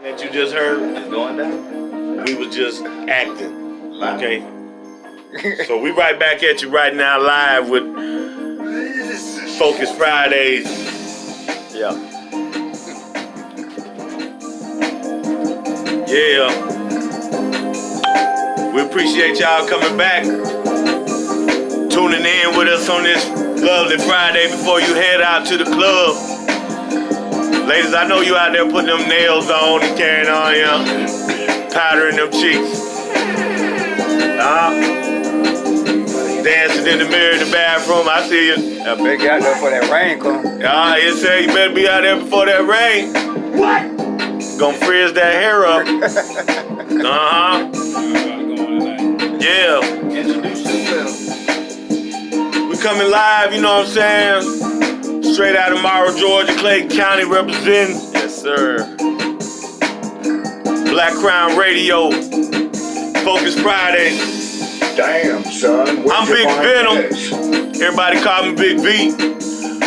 That you just heard, It's going down. we was just acting, okay? So we right back at you right now live with Focus Fridays. Yeah. Yeah. We appreciate y'all coming back, tuning in with us on this lovely Friday before you head out to the club. Ladies, I know you out there putting them nails on and carrying on, yeah, powdering them cheeks. Dancing in the mirror in the bathroom, I see you. I better get out there before that rain come. It said you better be out there before that rain. What? Gonna frizz that hair up. Yeah. Introduce yourself. We coming live, you know what I'm saying? Straight out of Morrow, Georgia, Clayton County representing. Yes, sir. Black Crown Radio, Focus Friday. Damn, son. I'm Big Venom. Everybody call me Big V.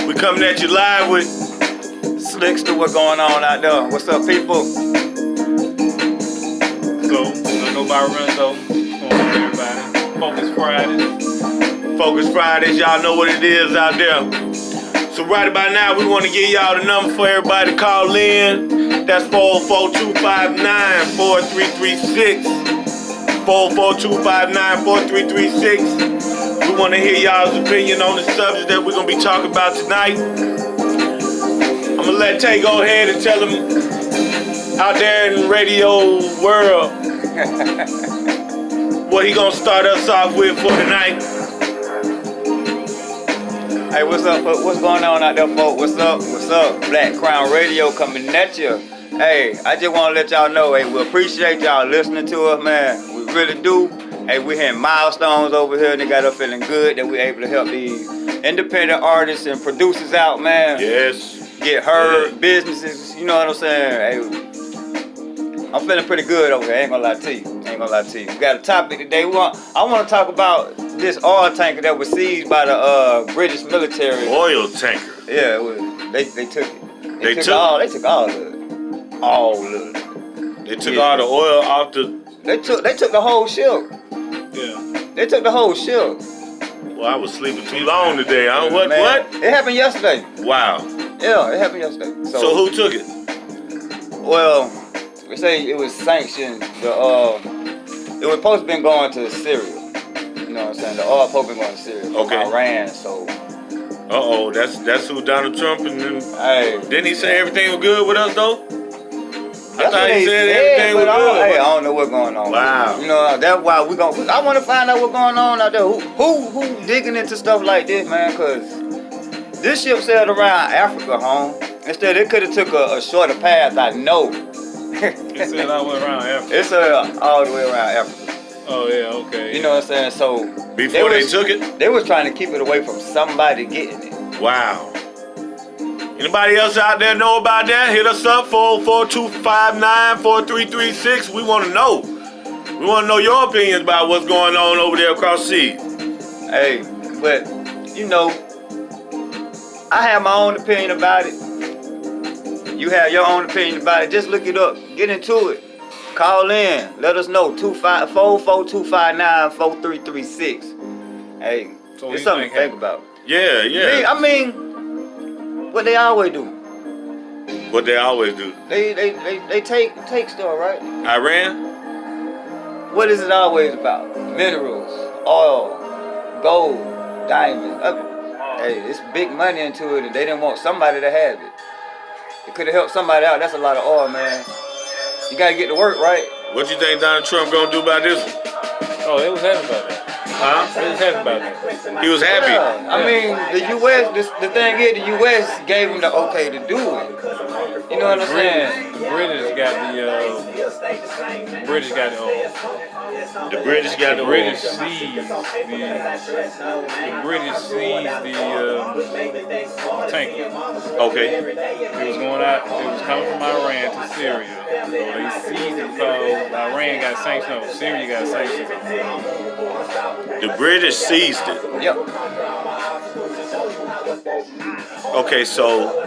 We coming at you live with Slicksta, what's going on out there? What's up, people? So, nobody runs though. Everybody. Focus Friday. Focus Fridays. Y'all know what it is out there. So right about now, we want to give y'all the number for everybody to call in. That's 44259-4336. 44259-4336. We want to hear y'all's opinion on the subject that we're going to be talking about tonight. I'm going to let Tay go ahead and tell them out there in the radio world what he going to start us off with for tonight. Hey, what's up? What's going on out there, folks? What's up? What's up? Black Crown Radio coming at you. Hey, I just want to let y'all know, hey, we appreciate y'all listening to us, man. We really do. Hey, we hitting milestones over here, and they got us feeling good that we're able to help these independent artists and producers out, man. Yes. Get heard, businesses, you know what I'm saying? Hey, I'm feeling pretty good over here, ain't gonna lie to you. We got a topic today. I want to talk about this oil tanker that was seized by the British military. Oil tanker. Yeah, they took it. They took all of it. All of it. They took all the oil off the... They took the whole ship. Yeah. They took the whole ship. Well, I was sleeping too long today. What? It happened yesterday. Wow. Yeah, it happened yesterday. So who took it? Well, they say it was sanctioned. It was supposed to been going to Syria. You know what I'm saying? The oil supposed to be going to Syria from Iran. So. That's who Donald Trump and then. Hey. Didn't he say everything was good with us though? I thought he said everything was good. Hey, I don't know what's going on. Wow. You know, that's why I want to find out what's going on out there. Who digging into stuff like this, man? Cause this ship sailed around Africa, home. Instead, it could have took a shorter path. I know. It said all the way around Africa. It said all the way around Africa. Oh yeah, okay. You know what I'm saying? So before they took it, they was trying to keep it away from somebody getting it. Wow. Anybody else out there know about that? Hit us up, 44259-4336. We want to know. We want to know your opinions about what's going on over there across the sea. Hey, but you know, I have my own opinion about it. You have your own opinion about it. Just look it up. Get into it. Call in. Let us know. 44259-4336. Hey, So it's something to think about. Yeah. I mean, what they always do. What they always do. They take stuff, right? Iran? What is it always about? Minerals, oil, gold, diamonds. Hey, it's big money into it, and they didn't want somebody to have it. It could have helped somebody out. That's a lot of oil, man. You gotta get to work, right? What you think Donald Trump gonna do about this one? Oh, they was happy about that. Huh? They was happy about that. He was happy. Yeah. I mean, the U.S. The thing is, the U.S. gave him the okay to do it. You know what I'm saying? The British got the oil. The British got the British oil. seized the tanker. Okay. It was going out. It was coming from Iran to Syria. So they seized it because Iran got sanctions. No, Syria got sanctions. The British seized it. Yep. Okay, so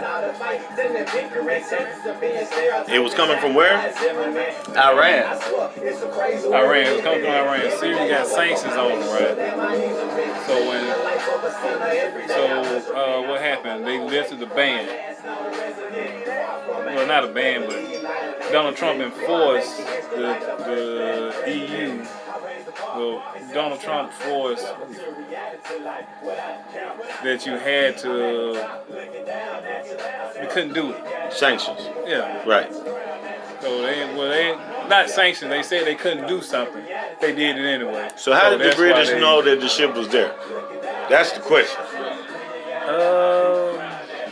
it was coming from where? Iran. Iran. It was coming from Iran. Syria got sanctions on them, right? So what happened? They lifted the ban. Well, not a ban, but Donald Trump enforced the EU. Well, Donald Trump forced that you had to, you couldn't do it. Sanctions. Yeah. Right. So they not sanctioned. They said they couldn't do something. They did it anyway. So how did the that's why British know that the ship was there? That's the question.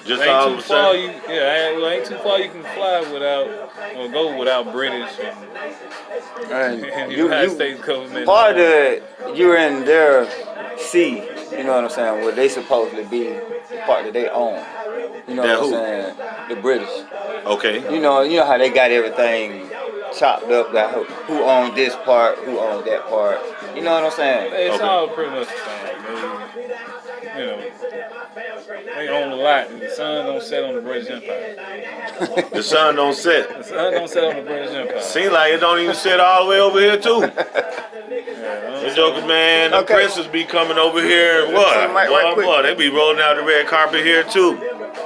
Just ain't all too of a far. sudden? Ain't too far you can fly without or go without British and United States government. Part of it, you're in their sea. You know what I'm saying? Where they supposedly be the part that they own. You know That what I'm who? saying? The British. Okay. You know how they got everything chopped up. Got who owned this part, who owned that part. You know what I'm saying? It's Okay. all pretty much the same. They own a lot, and the sun don't set on the British Empire. The sun don't set. The sun don't set on the British Empire. Seems like it don't even set all the way over here too. The jokers, man, the Okay. princes be coming over here and what? Right quick. Boy, they be rolling out the red carpet here too.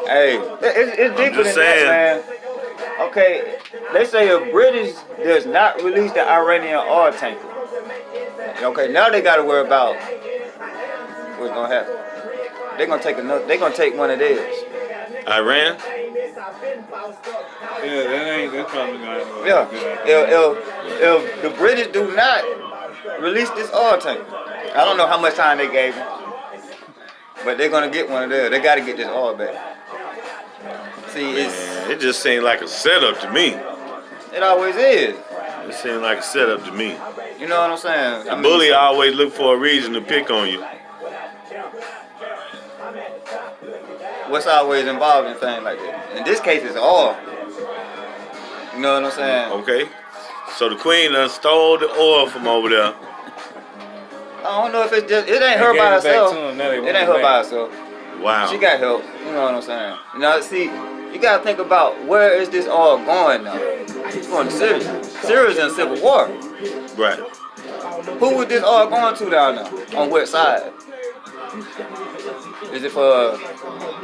Hey, it's deeper just than that, man. Okay, they say if British does not release the Iranian oil tanker, okay, now they got to worry about what's gonna happen. They're gonna take one of theirs. Iran? That's probably not. Yeah. If the British do not release this oil tanker, I don't know how much time they gave them, but they're gonna get one of theirs. They got to get this oil back. See, It just seemed like a setup to me. it always is. It seemed like a setup to me. You know what I'm saying? The bully always look for a reason to pick on you. What's always involved in things like that? In this case, it's oil. You know what I'm saying? Okay. So the queen done stole the oil from over there. I don't know if it ain't her by herself. It ain't her by herself. Wow. She got help. You know what I'm saying? Now, see, you gotta think about where is this oil going now? It's going to Syria. Syria's in civil war. Right. Who was this oil going to down there? On what side? Is it for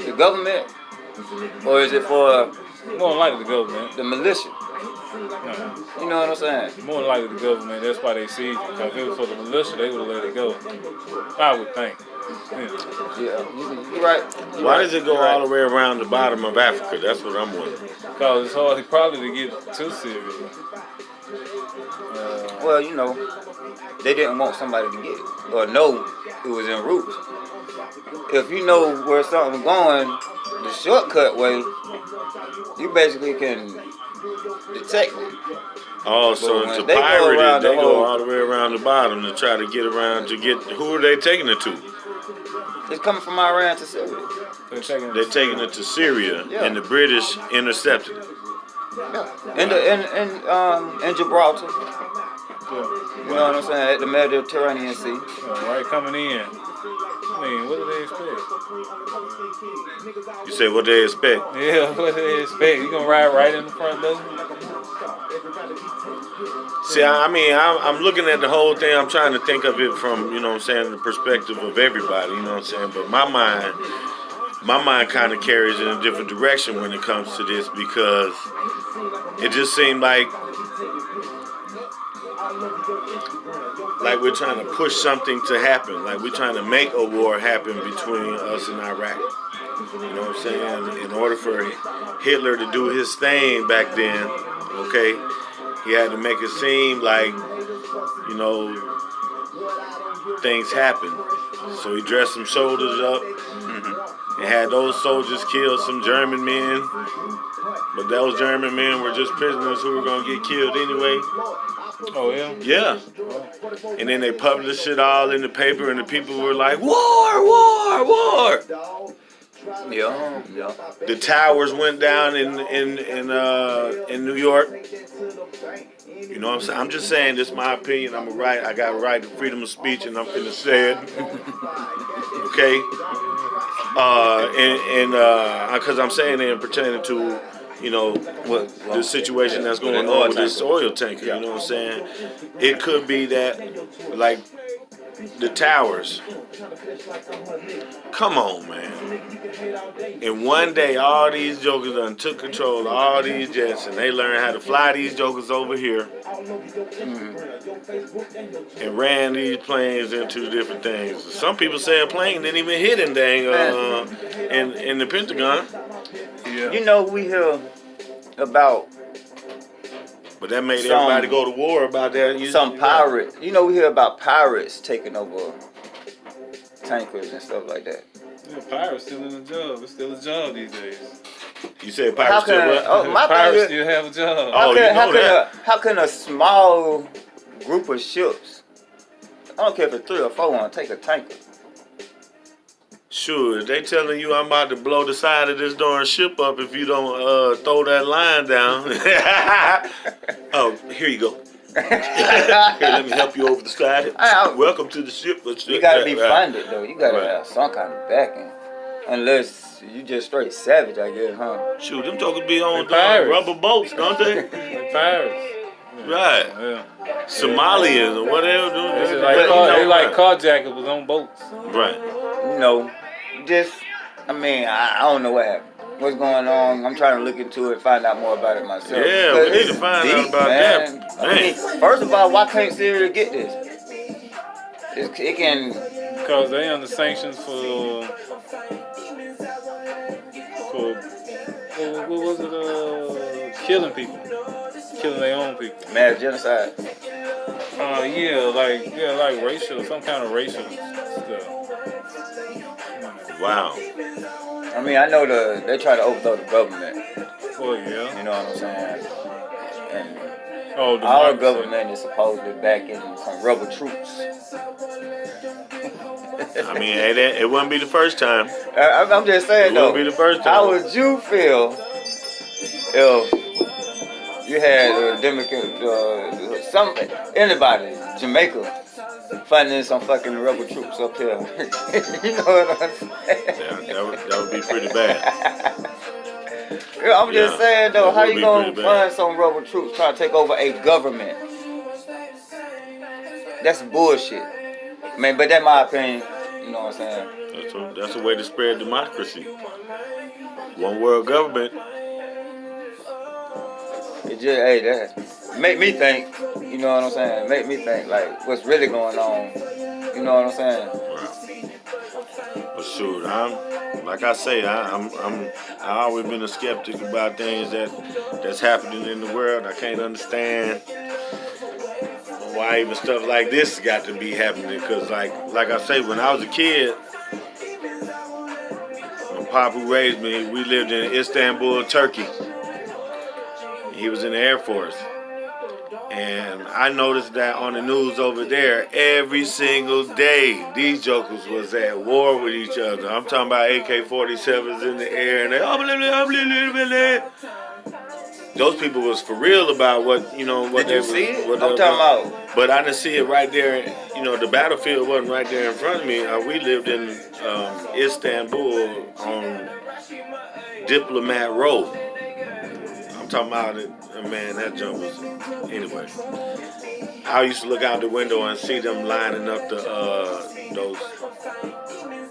the government? Or is it for More than likely the government. the militia? You know what I'm saying? More than likely the government. That's why they seized it. Because if it was for the militia, they would have let it go. I would think. Yeah, you're right. Why does it go all the way around the bottom of Africa? That's what I'm wondering. Because it's hard probably to get to Syria. Well, you know, they didn't want somebody to get it or know it was en route. If you know where something's going, the shortcut way, you basically can detect it. Oh, so But to when they go pirate around it, they the go whole- all the way around the bottom to try to get around to get. Who are they taking it to? It's coming from Iran to Syria. They're taking They're taking it to Syria, Yeah. and the British intercepted it. Yeah. In Gibraltar. Yeah. You know what I'm saying? At the Mediterranean Sea. Right, coming in. I mean, what do they expect? You say what they expect? Yeah, what do they expect? You gonna ride right in the front door? See, I mean, I'm looking at the whole thing. I'm trying to think of it from, you know what I'm saying, the perspective of everybody, you know what I'm saying? But my mind kind of carries in a different direction when it comes to this because it just seemed like we're trying to push something to happen. Like we're trying to make a war happen between us and Iraq. You know what I'm saying? In order for Hitler to do his thing back then, okay, he had to make it seem like, you know, things happen. So he dressed some soldiers up and had those soldiers kill some German men. But those German men were just prisoners who were going to get killed anyway. Oh, yeah? Yeah. And then they published it all in the paper and the people were like, war, war, war. Yeah. The towers went down in New York. You know what I'm saying? I'm just saying this is my opinion. I got a right to freedom of speech and I'm finna say it. Okay? Because I'm saying it pertaining to, the situation that's going on with this oil tanker. You know what I'm saying? It could be that, like, the towers. Come on, man. In one day, all these jokers done took control of all these jets, and they learned how to fly these jokers over here and ran these planes into different things. Some people say a plane didn't even hit in in the Pentagon. Yeah. You know, we hear about But that made everybody go to war about that. Pirates. You know, we hear about pirates taking over tankers and stuff like that. Yeah, pirates still in the job. It's still a job these days. You said pirates still what? Pirates still have a job. How can a small group of ships, I don't care if it's 3 or 4, want to take a tanker? Sure, if they telling you I'm about to blow the side of this darn ship up if you don't throw that line down. Oh, here you go. Here, let me help you over the side. Welcome to the ship. You gotta be funded though. You gotta have some kind of backing. Unless you just straight savage, I guess, huh? Shoot, them jokers be on rubber boats, don't they? Like pirates. Right. Yeah. Somalians or whatever. They like carjackers was on boats. Right. You know, I don't know what happened. What's going on? I'm trying to look into it, find out more about it myself. Yeah, we need to find out about that. I mean, first of all, why can't Syria get this? It can... Because they under sanctions for what was it? Killing people. Killing their own people. Mass genocide. Like racial, some kind of racial stuff. Wow. I mean, I know they try to overthrow the government. Well, yeah. You know what I'm saying? And our our government is supposedly backing some rebel troops. I mean, it wouldn't be the first time. I'm just saying, though. It wouldn't be the first time. How would you feel if you had anybody, Jamaica, funding some fucking rebel troops up here? You know what I'm saying? Yeah, that would be pretty bad. I'm just saying, though, how you gonna pretty fund some rebel troops trying to take over a government? That's bullshit. I mean, but that's my opinion. You know what I'm saying? That's a way to spread democracy. One world government. It just, that make me think. You know what I'm saying? Make me think like what's really going on. You know what I'm saying? Right. But shoot, like I say, I always been a skeptic about things that's happening in the world. I can't understand why even stuff like this got to be happening. Because like I say, when I was a kid, my pop who raised me, we lived in Istanbul, Turkey. He was in the Air Force. And I noticed that on the news over there, every single day, these jokers was at war with each other. I'm talking about AK-47s in the air, and those people was for real about what they was. See it? I'm talking about. But I didn't see it right there. The battlefield wasn't right there in front of me. We lived in Istanbul on Diplomat Road. I'm talking about it. Man, that jump was... Anyway. I used to look out the window and see them lining up those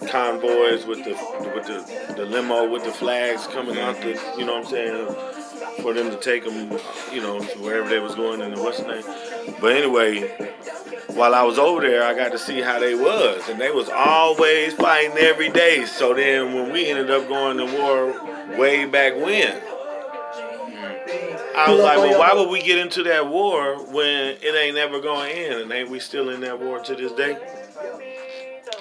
convoys with the limo with the flags coming out the... You know what I'm saying? For them to take them, wherever they was going in the what's the name. But anyway, while I was over there, I got to see how they was. And they was always fighting every day. So then when we ended up going to war way back when, I was like, well, why would we get into that war when it ain't never going to end? And ain't we still in that war to this day?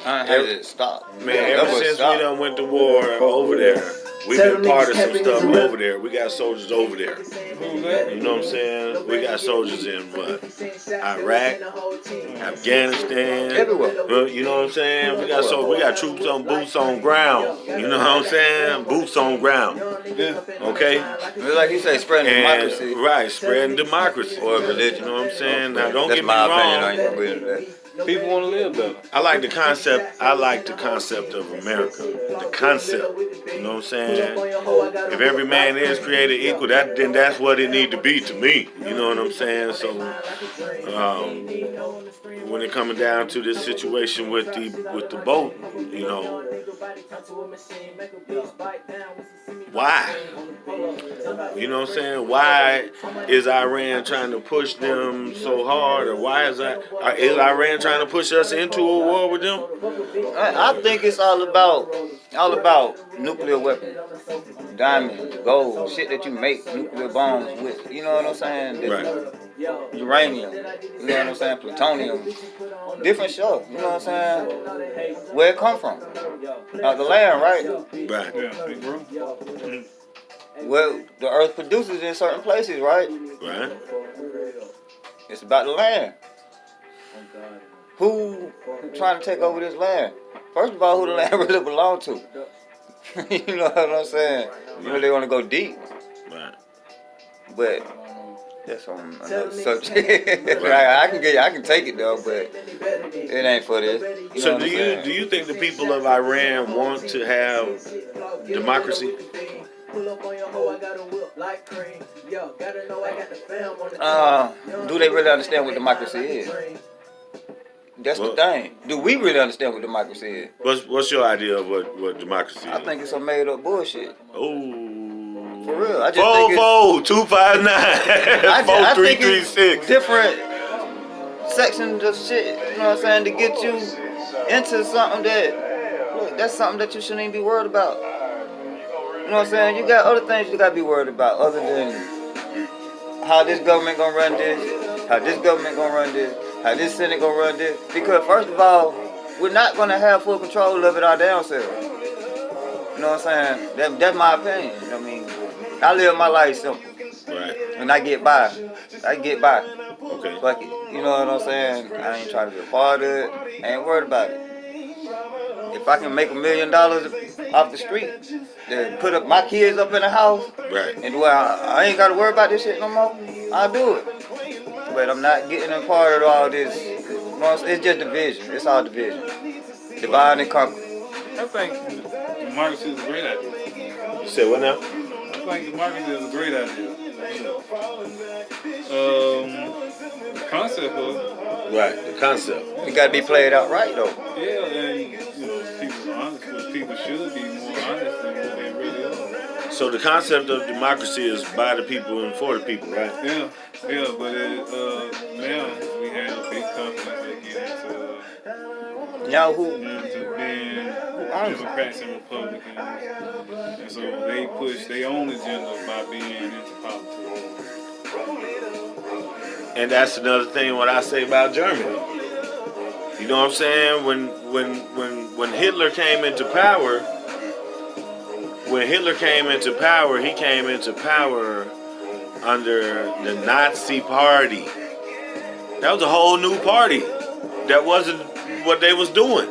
How did it stop? Man, ever since we done went to war over there, we've been part of some stuff over there. We got soldiers over there. You know what I'm saying? We got soldiers in what? Iraq, Afghanistan. Everywhere. You know what I'm saying? We got troops on boots on ground. You know what I'm saying? Boots on ground. Okay? Like you say, spreading democracy. Right, spreading democracy. Or religion. You know what I'm saying? Now don't That's get me my wrong. opinion. I ain't gonna agree with that. People want to live better. I like the concept. I like the concept of America. The concept. You know what I'm saying? If every man is created equal, then that's what it need to be to me. You know what I'm saying? So, when it coming down to this situation with the boat, you know, why? You know what I'm saying? Why is Iran trying to push them so hard, or why is Iran trying to push us into a war with them? I think it's all about nuclear weapons, diamonds, gold, shit that you make nuclear bombs with. You know what I'm saying? Right. Uranium, you know what I'm saying? Plutonium, different stuff. You know what I'm saying? Where it come from? Out the land, right? Right. Yeah, big room. Well, the earth produces in certain places, right? Right. It's about the land. Who trying to take over this land? First of all, who the land really belong to? You know what I'm saying? You really want to go deep. Right. But that's on another subject. I can take it though, but it ain't for this. You So know do what I'm you saying? think the people of Iran want to have democracy? Do they really understand what democracy is? That's the thing. Do we really understand what democracy is? What's your idea of what democracy is? I think it's some made up bullshit. Oh. For real. I just think it's 259 think it's 4336. different sections of shit, you know what I'm saying, to get you into something that, look, that's something that you shouldn't even be worried about. You know what I'm saying? You got other things you got to be worried about other than how this government gonna run this, how this government gonna run this, how this Senate gonna run this. Because first of all, we're not gonna have full control of it our damn selves. You know what I'm saying? That's my opinion. I mean, I live my life simple. Right. And I get by. Okay. Fuck it. You know what I'm saying? I ain't trying to be a part of it. I ain't worried about it. If I can make $1 million off the street, to put up my kids up in the house, Right. and where I ain't got to worry about this shit no more, I'll do it. But I'm not getting a part of all this. You know, it's just division. It's all division. Divide and conquer. I think democracy is a great idea. You said what now? I think democracy is a great idea. The concept of it. Right. The concept. It got to be played out right, though. Yeah, and people are honest, but people should be more honest than what they really are. So the concept of democracy is by the people and for the people, right? Yeah, but now we have big companies that get into Y'all who? being Democrats and Republicans, and so they push their own agenda by being into politics. And that's another thing what I say about Germany. You know what I'm saying? When Hitler came into power, he came into power under the Nazi Party. That was a whole new party. That wasn't what they was doing.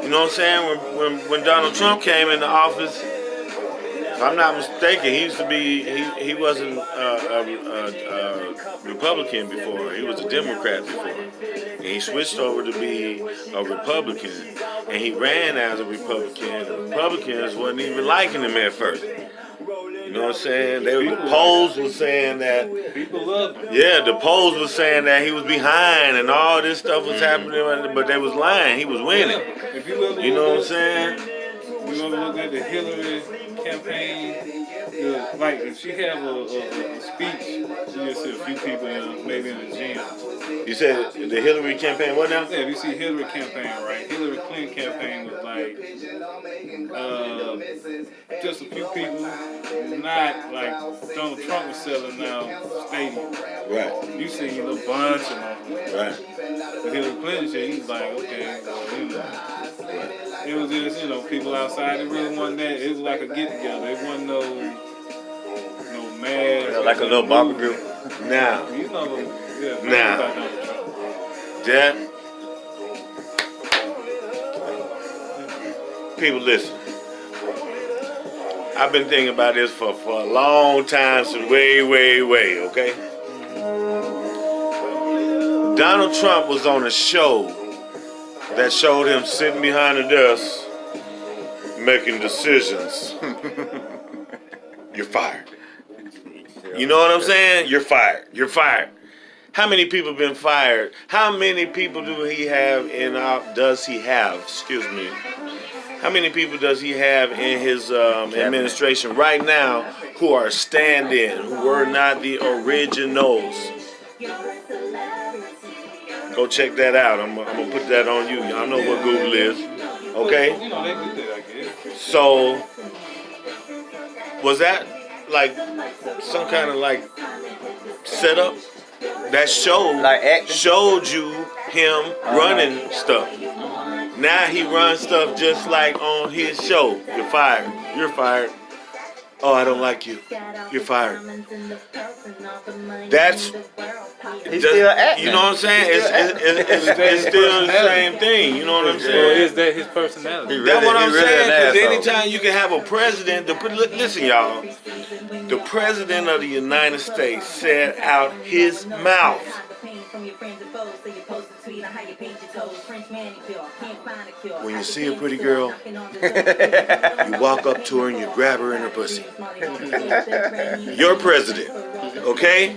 You know what I'm saying? When Donald Trump came into office, if I'm not mistaken, he wasn't a Republican before. He was a Democrat before. And he switched over to be a Republican. And he ran as a Republican. The Republicans wasn't even liking him at first. You know what I'm saying? The polls was saying that. People loved him. Yeah, the polls was saying that he was behind and all this stuff was happening, but they was lying. He was winning. If you ever You know what I'm saying? You ever look at the Hillary campaign? Like if she have a speech, you just see a few people maybe in the gym. You said the Hillary campaign, what now? Yeah, if you see Hillary campaign, right? Hillary Clinton campaign was like just a few people, not like Donald Trump was selling out stadiums. Right. You see a bunch of them. Right. But Hillary Clinton shit, he was like, okay, well, you know. It was just, people outside. It really wasn't that. It was like a get together. It wasn't no mad. Like a little barbecue. Now, Yeah. Now. that people listen. I've been thinking about this for a long time, since way, okay? Donald Trump was on a show that showed him sitting behind a desk making decisions. You're fired. You know what I'm saying? You're fired. You're fired. How many people been fired? How many people does he have? Excuse me. How many people does he have in his administration right now who are stand-in, who were not the originals? Go check that out. I'm gonna put that on you. Y'all know what Google is, okay? You know, they do that, I guess. So, was that like some kind of like setup? That show Like acting? showed you him running stuff. Now he runs stuff just like on his show. You're fired. You're fired. Oh, I don't like you. You're fired. That's He's still acting. You know what I'm saying? It's still the same thing. You know what I'm Or saying? is that his personality? That's what I'm he really saying. an Because asshole. anytime you can have a president, listen, y'all. The president of the United States said out his mouth. When you see a pretty girl, you walk up to her and you grab her in her pussy. Your president, okay?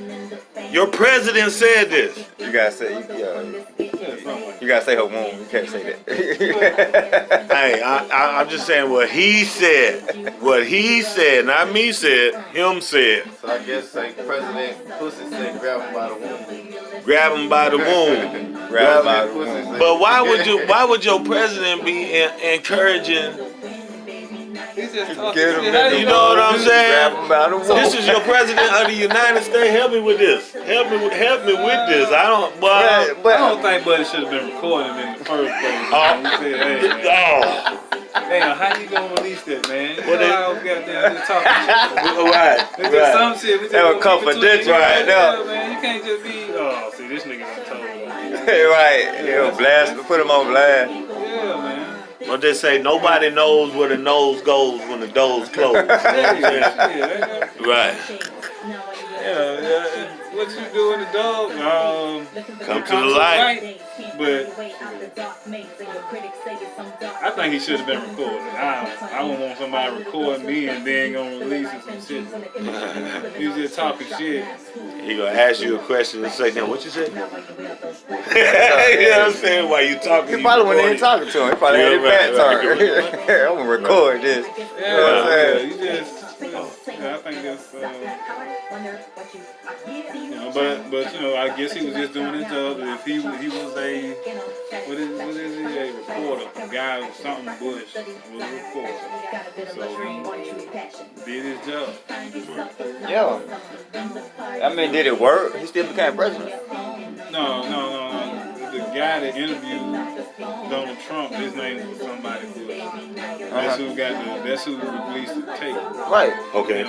Your president said this. You gotta say, you gotta say her womb. You can't say that. Hey, I'm just saying what he said. What he said, not me said, him said. So I guess like President Pussy said grab him by the womb. Grab him by the womb. Grab by the Pussy womb. said- But why would your president be encouraging? He's just Get talking him shit. in How the you know what I'm Grab saying? him by the womb. This is your president of the United States. Help me with this. Help me with this. I don't. But, I but don't think Buddy should have been recording in the first place. He said, hey, man. Oh, Damn, how you gonna release that, man? You What know they- how we got down just talking shit. right, It's just some shit. We just That was gonna keep it confidential to it. right there. Yeah, man. You can't just be. Oh, see, this nigga done told me. right, blast, put him on blast. Yeah, man. what they say? Nobody knows where the nose goes when the door's closed. You know what I'm saying? Right. Yeah. What you do in the dog? Come to the light. But I think he should have been recorded. I wouldn't want somebody recording me and then gonna release it some shit. He was just talking shit. He gonna ask you a question and say, "Now what you say?" You know what I'm saying? While you talking, He probably wasn't even recording. talking to him. He probably had his back turned. I'm gonna record this. Yeah, you just. I think that's. But you know, I guess he was just doing his job. If he was a what is he, a reporter, a guy with something Bush was a reporter, so he did his job. Yeah. I mean, did it work? He still became president. No. The guy that interviewed Donald Trump, his name was somebody Bush. That's who released the tape. Right. Okay.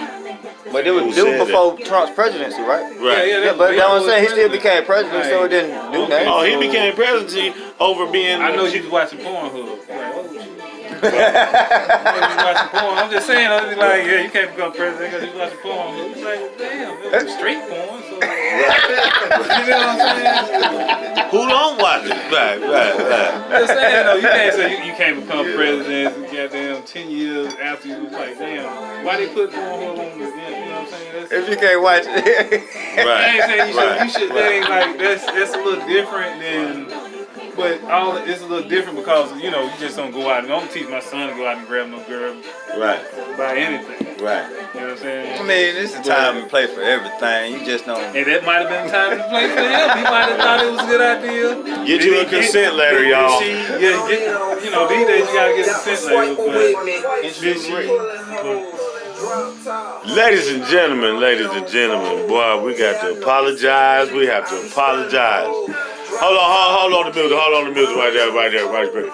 But it was Who said before Trump's presidency, right? Right. Yeah, but that's what I'm saying. He still became president, so it didn't do Okay. nothing. Oh, he became presidency over being. I know you was watching Pornhub. Like, oh, shit. You watching porn. I'm just saying, I'll be like, yeah, you can't become president because you watching porn. It's like, damn, it was straight porn. So, you know what I'm saying? Who don't watch it? Right. I'm just saying, though, you can't say you can't become president. Goddamn, 10 years after you was like, damn, why they put Pornhub on the, you know what I'm saying? That's, If you can't watch it. I ain't saying you should. That ain't like that's a little different than. But it's a little different because you know you just don't go out and don't teach my son to go out and grab no girl Right. by anything. Right. You know what I'm saying? I mean, this is time to play for everything. You just don't. And that might have been time to play for him. He might have thought it was a good idea. Get you a consent letter, y'all. You know, these days you gotta get a consent letter. But Ladies and gentlemen, boy, we got to apologize. We have to apologize. Hold on the music right there.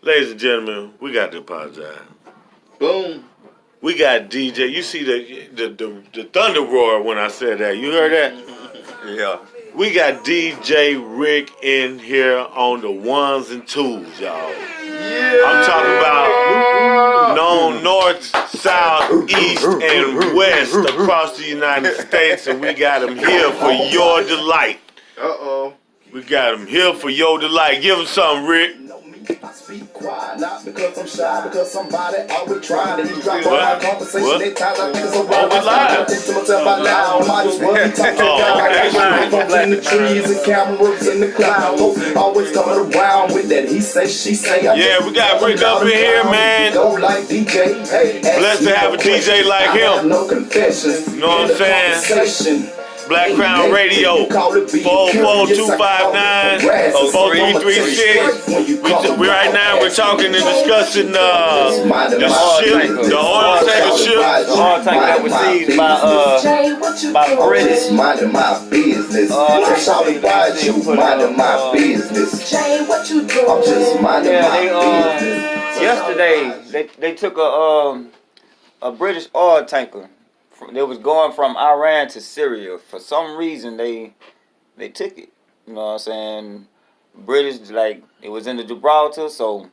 Ladies and gentlemen, we got to apologize. Boom. We got DJ. You see the thunder roar when I said that. You heard that? Yeah. We got DJ Rick in here on the ones and twos, y'all. I'm talking about known north, south, east, and west across the United States, and we got him here for your delight. Uh-oh. We got him here for your delight. Give him something, Rick. I speak quiet, not because I'm shy, because somebody always trying to eavesdrop on What? my conversation. What? At times I think it's a Oh, we live. I think to myself, I now might as well be talking Oh, okay. folks in the trees and cameras in the clouds. Folks always coming around with that he say, she say. Yeah, we got Rick up in here, man. Go like DJ. Hey, Blessed to have a DJ like him. No confessions. You know what I'm saying? Black Crown Radio, 44259-4336. We right now we're talking and discussing the ship, the oil tanker ship. The oil tank that was seized by British. Minding my business. That's all about you. Minding my business. I'm just minding my business. Yesterday they took a British oil tanker. They was going from Iran to Syria. For some reason, they took it. You know what I'm saying? British, like, it was in the Gibraltar, so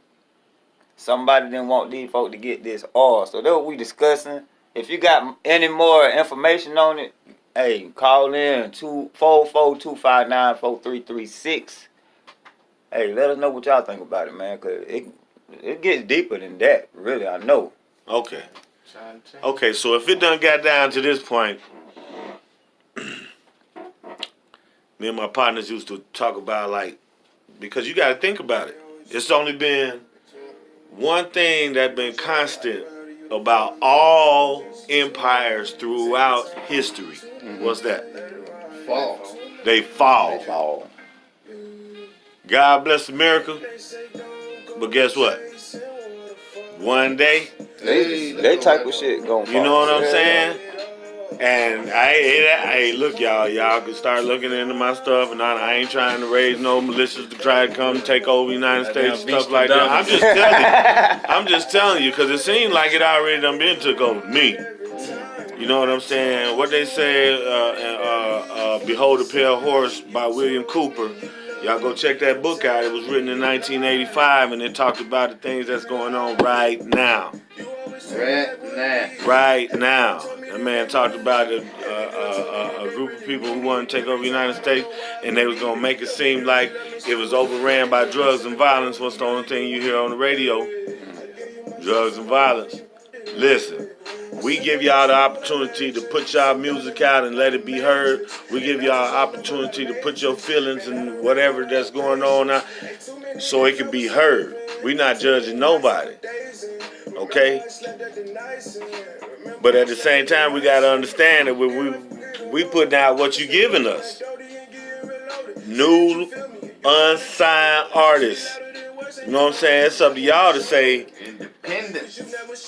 somebody didn't want these folk to get this oil. So that's what we discussing. If you got any more information on it, hey, call in 44259-4336. Hey, let us know what y'all think about it, man, because it gets deeper than that, really, I know. Okay. Okay, so if it done got down to this point, me and my partners used to talk about, like, because you got to think about it. It's only been one thing that's been constant about all empires throughout history. What's that? Fall. They fall. God bless America. But guess what? One day, They type of shit going. you know what I'm saying? And hey, look, y'all can start looking into my stuff, and I ain't trying to raise no militias to try to come take over the United States, stuff like that. I'm just telling you, because it seems like it already done been took over me. You know what I'm saying? What they say, Behold a Pale Horse by William Cooper. Y'all go check that book out. It was written in 1985, and it talked about the things that's going on right now. Right now. That man talked about a group of people who wanted to take over the United States, and they was going to make it seem like it was overran by drugs and violence. What's the only thing you hear on the radio? Drugs and violence. Listen. We give y'all the opportunity to put y'all music out and let it be heard. We give y'all an opportunity to put your feelings and whatever that's going on out so it can be heard. We not judging nobody, okay? But at the same time, we got to understand that we putting out what you giving us. New, unsigned artists. You know what I'm saying? It's up to y'all to say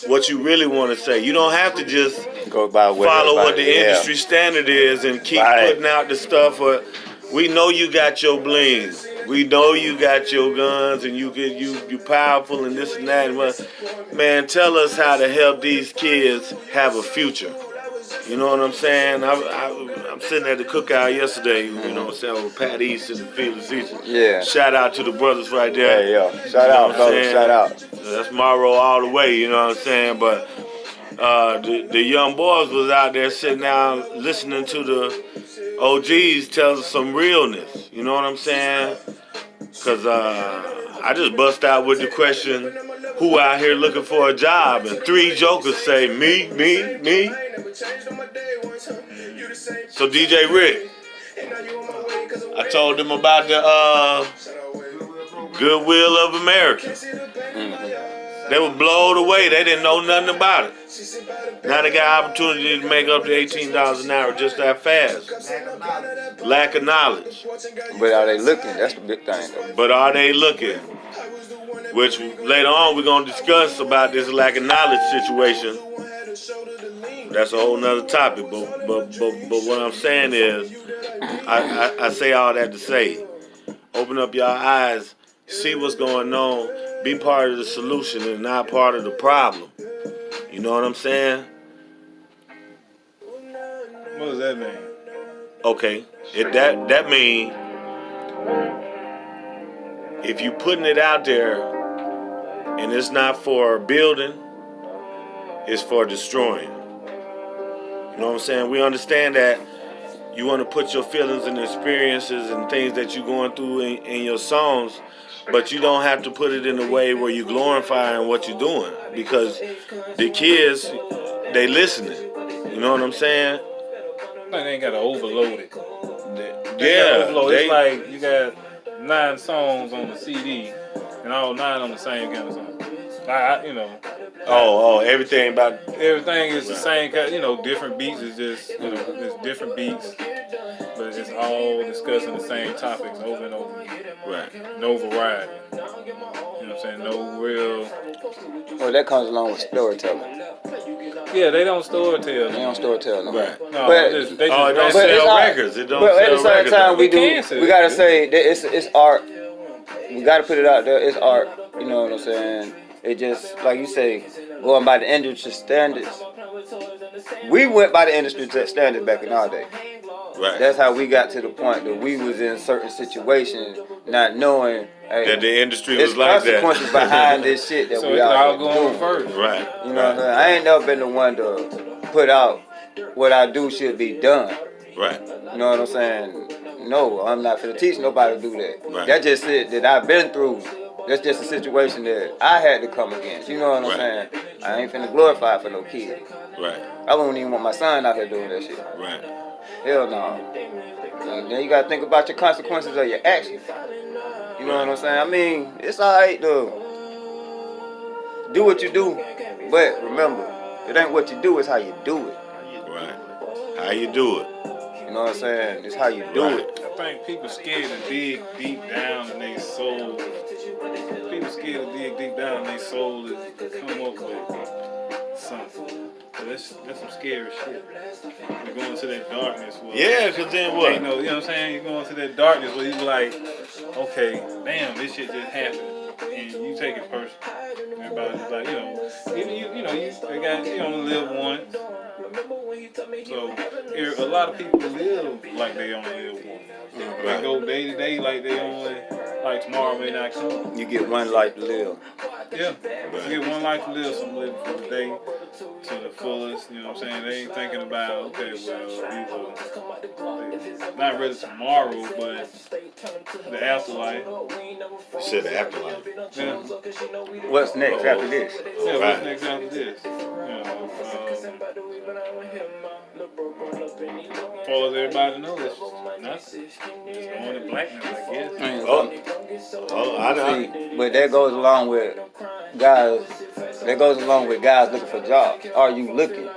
what you really want to say. You don't have to just go by follow what the industry standard is and keep putting out the stuff. We know you got your bling. We know you got your guns and you powerful and this and that. Man, tell us how to help these kids have a future. You know what I'm saying? I'm sitting at the cookout yesterday, you know what I'm saying, with Pat East and Felix East. Yeah. Shout out to the brothers right there. Hey, yo. Shout out, fellas. Shout out. That's Morrow all the way, you know what I'm saying? But the young boys was out there sitting down listening to the OGs tell us some realness. You know what I'm saying? Because I just bust out with the question, who out here looking for a job? And 3 jokers say, me. So DJ Rick, I told them about the Goodwill of America. They were blown away. They didn't know nothing about it. Now they got opportunity to make up to $18 an hour just that fast. Lack of knowledge. But are they looking? That's the big thing, though. But are they looking? Which later on we're going to discuss about this lack of knowledge situation. That's a whole nother topic. But what I'm saying is, I say all that to say, open up your eyes, see what's going on, be part of the solution and not part of the problem. You know what I'm saying? What does that mean? Okay, that mean if you putting it out there and it's not for building, it's for destroying. You know what I'm saying? We understand that you want to put your feelings and experiences and things that you're going through in your songs, but you don't have to put it in a way where you're glorifying what you're doing, because the kids, they listening. You know what I'm saying? Like they ain't got to overload it. They It's like you got 9 songs on the CD, and all 9 on the same kind of song. Everything about Everything is the same kind. Different beats is just it's different beats, but it's all discussing the same topics over and over again. right. No variety. You know what I'm saying? No real. Well, that comes along with storytelling. Yeah, they don't storytell. They don't storytell no more. Right. No, But- they Oh, it don't just sell records. It don't But at sell the same records. time, we We gotta say that it's art. We gotta put it out there. It's art. You know what I'm saying? It just, like you say, going by the industry standards. We went by the industry standards back in our day. Right. That's how we got to the point that we was in certain situations, not knowing That the industry there's was like that. consequences behind this shit that So we it's all out going doing. first. Right. You know what I'm saying? I ain't never been the one to put out what I do should be done. Right. You know what I'm saying? No, I'm not finna teach nobody to do that. Right. That's just it that I've been through. That's just a situation that I had to come against. You know what I'm Right. saying? I ain't finna glorify for no kid. Right. I wouldn't even want my son out here doing that shit. Right. Hell no. And then you gotta think about your consequences of your actions. You know what I'm saying? I mean, it's alright to do what you do, but remember, it ain't what you do, it's how you do it. Right. How you do it? You know what I'm saying? It's how you do Right. it. I think people scared to dig deep down in their soul. People scared to dig deep down in their soul to come up with something. So that's some scary shit. You're going to that darkness. Where Yeah, because then what? you know what I'm saying? You're going to that darkness where you be like, okay, damn, this shit just happened. And you take it personal. Everybody's like, they only live once. So a lot of people live like they only live once. They go day to day like they only, like tomorrow may not come. You get one life to live. Yeah, you get one life to live, so I'm living for the day to the fullest. You know what I'm saying? They ain't thinking about, okay, well, not really tomorrow, but the afterlife. You said the afterlife. Yeah, What's next after this? yeah, Right. what's next after this? As far as everybody knows, it's nothing. It's going to blackness, I guess. Oh, I know. See, but that goes along with guys. That goes along with guys looking for jobs. Are you looking?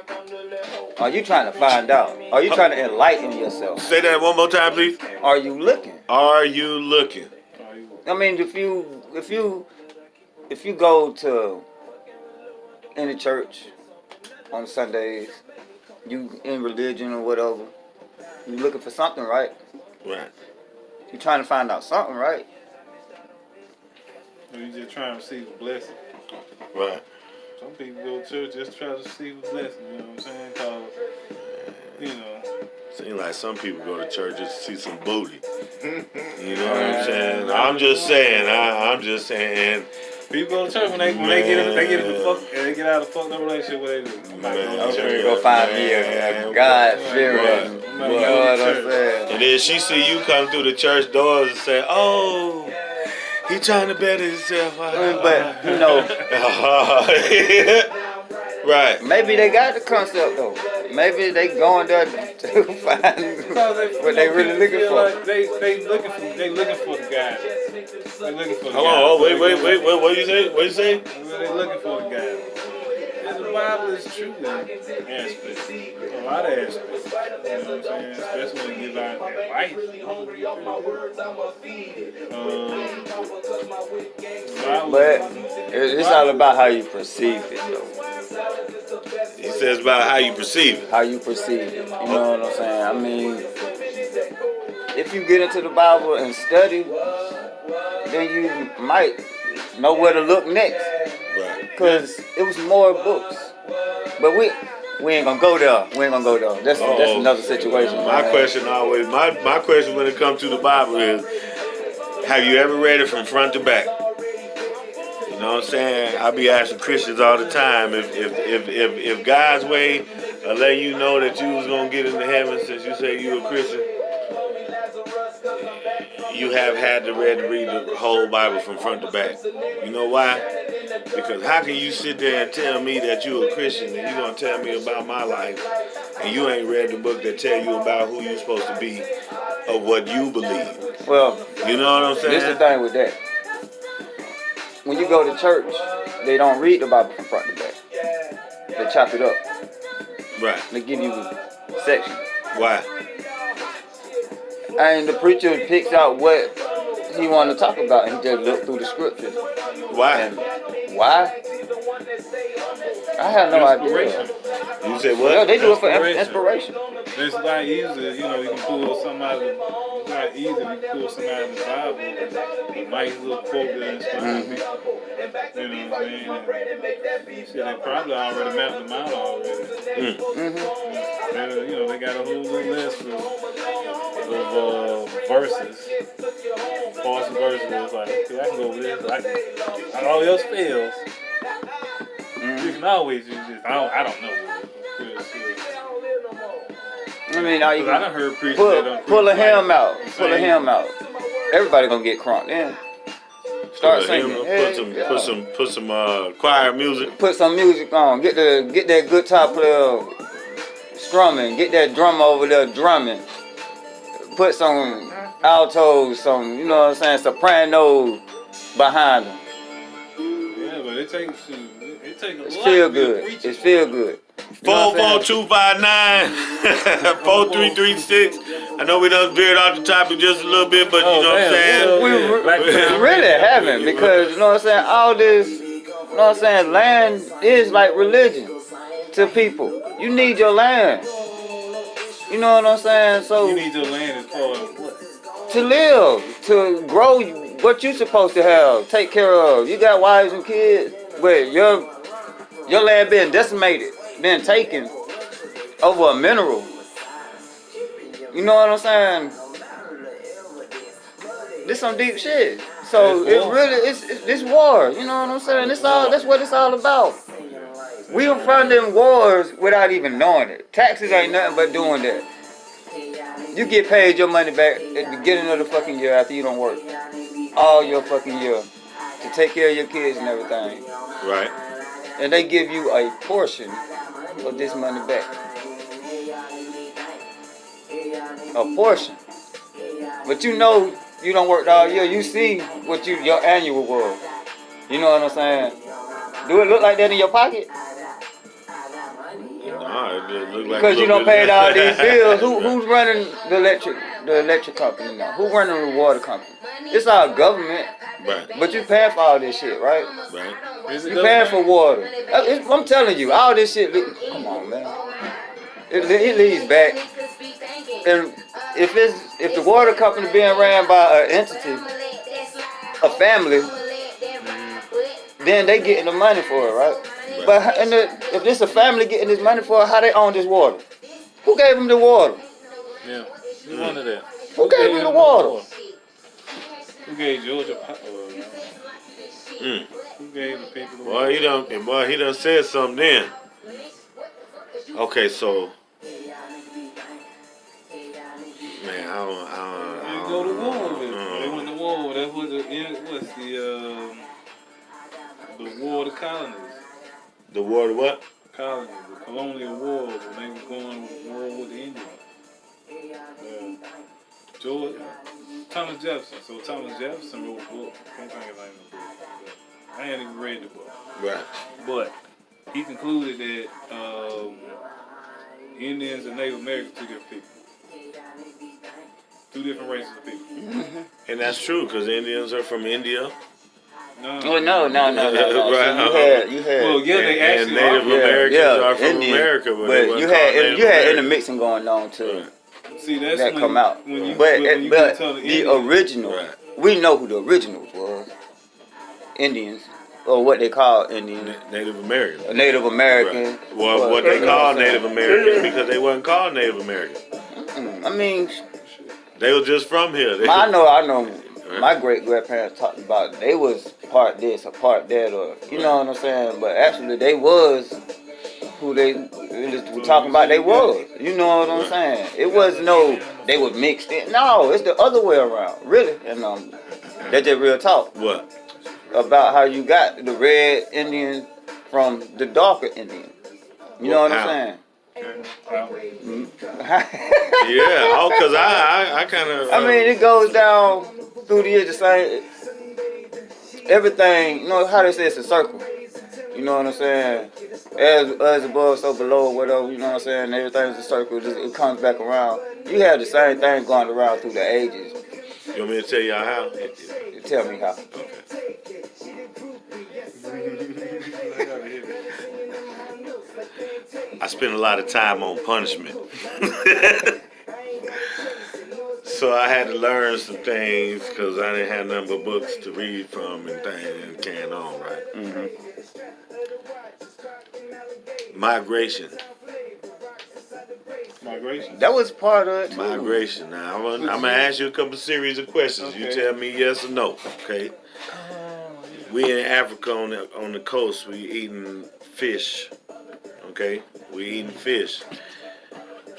Are you trying to find out? Are you trying to enlighten yourself? Say that one more time, please. Are you looking? Are you looking? I mean, if you go to any church on Sundays, you in religion or whatever, you looking for something, right? Right. You trying to find out something, right? You just trying to see the blessing. Right. Some people go to church just try to receive a blessing, you know what I'm saying? Cause, Seems like some people go to church just to see some booty. You know what I'm saying? I'm just saying. people go to church when they get out of the fucked up relationship, what they do. I'm about to go to I'm church. gonna go find me a God-fearing. You know what I'm saying? And then she see you come through the church doors and say, "Oh, he trying to better himself." But you know, right. maybe they got the concept though. Maybe they going there to find what they really looking for. Like they looking for the guy. They looking for the guy. Hold on. Oh, wait. What you say? What you say? They looking for the guy. And the Bible is true in aspects. A lot of aspects. You know what I'm saying? Especially when you give out advice. But it's all about how you perceive it though. He says about how you perceive it. How you perceive it. You know what I'm saying? I mean, if you get into the Bible and study, then you might know where to look next. Right. Because it was more books. But we ain't gonna go there. We ain't gonna go there. That's another situation. My man. question when it comes to the Bible is, have you ever read it from front to back? You know what I'm saying? I be asking Christians all the time if God's way letting you know that you was gonna get into heaven since you say you a Christian, you have had to read the whole Bible from front to back. You know why? Because how can you sit there and tell me that you a Christian and you gonna tell me about my life and you ain't read the book that tell you about who you supposed to be or what you believe? Well, You know what I'm saying? this is the thing with that. When you go to church, they don't read the Bible from front to back. They chop it up. Right. They give you sections. Why? And the preacher picks out what he want to talk about, and he just look through the scriptures. Why? And why? I have no idea. You say what? Yeah, they do it for inspiration. It's not easy, you know, you can pull somebody, it's not easy to pull somebody in the Bible, a nice little quote that inspires people. You know what I'm saying? And shit, they probably already mapped them out already. And, you know, they got a whole little list of verses, false verses. It's like, okay, I can go with this. Like all else fails, you can always use this. I don't know. I mean, now you I done heard preachers pull a hymn out. Pull a hymn out. Everybody gonna get crunk then. Start singing. Put some choir music. Put some music on. Get that guitar player strumming. Get that drummer over there drumming. Put some altos, some, you know what I'm saying, soprano behind them. Yeah, but it takes a lot. It's feel good. It's feel good. 44259 4336. I know we done veered off the topic just a little bit, but you know what I'm saying? We really haven't, because, you know what I'm saying, all this, you know what I'm saying, land is like religion to people. You need your land. You know what I'm saying? So you need your land as far as what? To live, to grow what you supposed to have, take care of. You got wives and kids, but your land being decimated, being taken over a mineral. You know what I'm saying? This some deep shit. So it really, it's this war. You know what I'm saying? That's what it's all about. We are funding wars without even knowing it. Taxes ain't nothing but doing that. You get paid your money back at the beginning of the fucking year after you don't work all your fucking year to take care of your kids and everything. Right. And they give you a portion of this money back. A portion. But you know you don't work all year. You see what your annual was. You know what I'm saying? Do it look like that in your pocket? Nah, it just look like because you don't pay all these bills. Who's running the electric company now? Who's running the water company? It's our government. Right. But you paying for all this shit, right? Right. You paying for water. I'm telling you, all this shit. Come on, man. It leads back. And if the water company being ran by an entity, a family, then they getting the money for it, right? But if this a family getting this money for it, how they own this water? Who gave them the water? Yeah, you wanted that. Who gave them the water? Who gave Georgia power? Who gave the people the water? Boy, he done said something then. Okay, so man, I don't They go to war with it. They went to war. That's what the war of the colonies. The war to what? Colonies, the colonial wars when they were going to war with the Indians. Thomas Jefferson. So Thomas Jefferson wrote a book. I can't think of the name of the book. I hadn't even read the book. Right. But he concluded that Indians and Native Americans are two different people. Two different races of people. And that's true, because Indians are from India. No. Right. So you had. Well, yeah, they actually and Native Americans are from Indian, America, but you had intermixing going on too. Right. See, that's that when, come out. When you, but the the original, right. We know who the originals were. Indians, or what they call Indians. Native Americans. Native American. Right. Well, what they call Native Americans because they wasn't called Native Americans. I mean, they were just from here. I know. Right. My great grandparents talked about they was part this or part that, or you know what I'm saying. But actually, they was who they We're talking about they was. You know what I'm saying? It wasn't no they was mixed in. No, it's the other way around. Really. And that's just real talk. What? About how you got the red Indian from the darker Indian. You know what I'm saying? Yeah, because I kind of. I mean, it goes down through the years, the same. Everything, you know how they say it's a circle. You know what I'm saying? As above, so below, whatever. You know what I'm saying? Everything's a circle. It comes back around. You have the same thing going around through the ages. You want me to tell y'all how? Tell me how. I spent a lot of time on punishment. So I had to learn some things because I didn't have nothing but books to read from and things and carrying on, right? Mm-hmm. Migration. That was part of it too. Migration. Now, I'm going to ask you a couple series of questions. Okay. You tell me yes or no, okay? We in Africa on the coast, we eating fish, okay? We eating fish.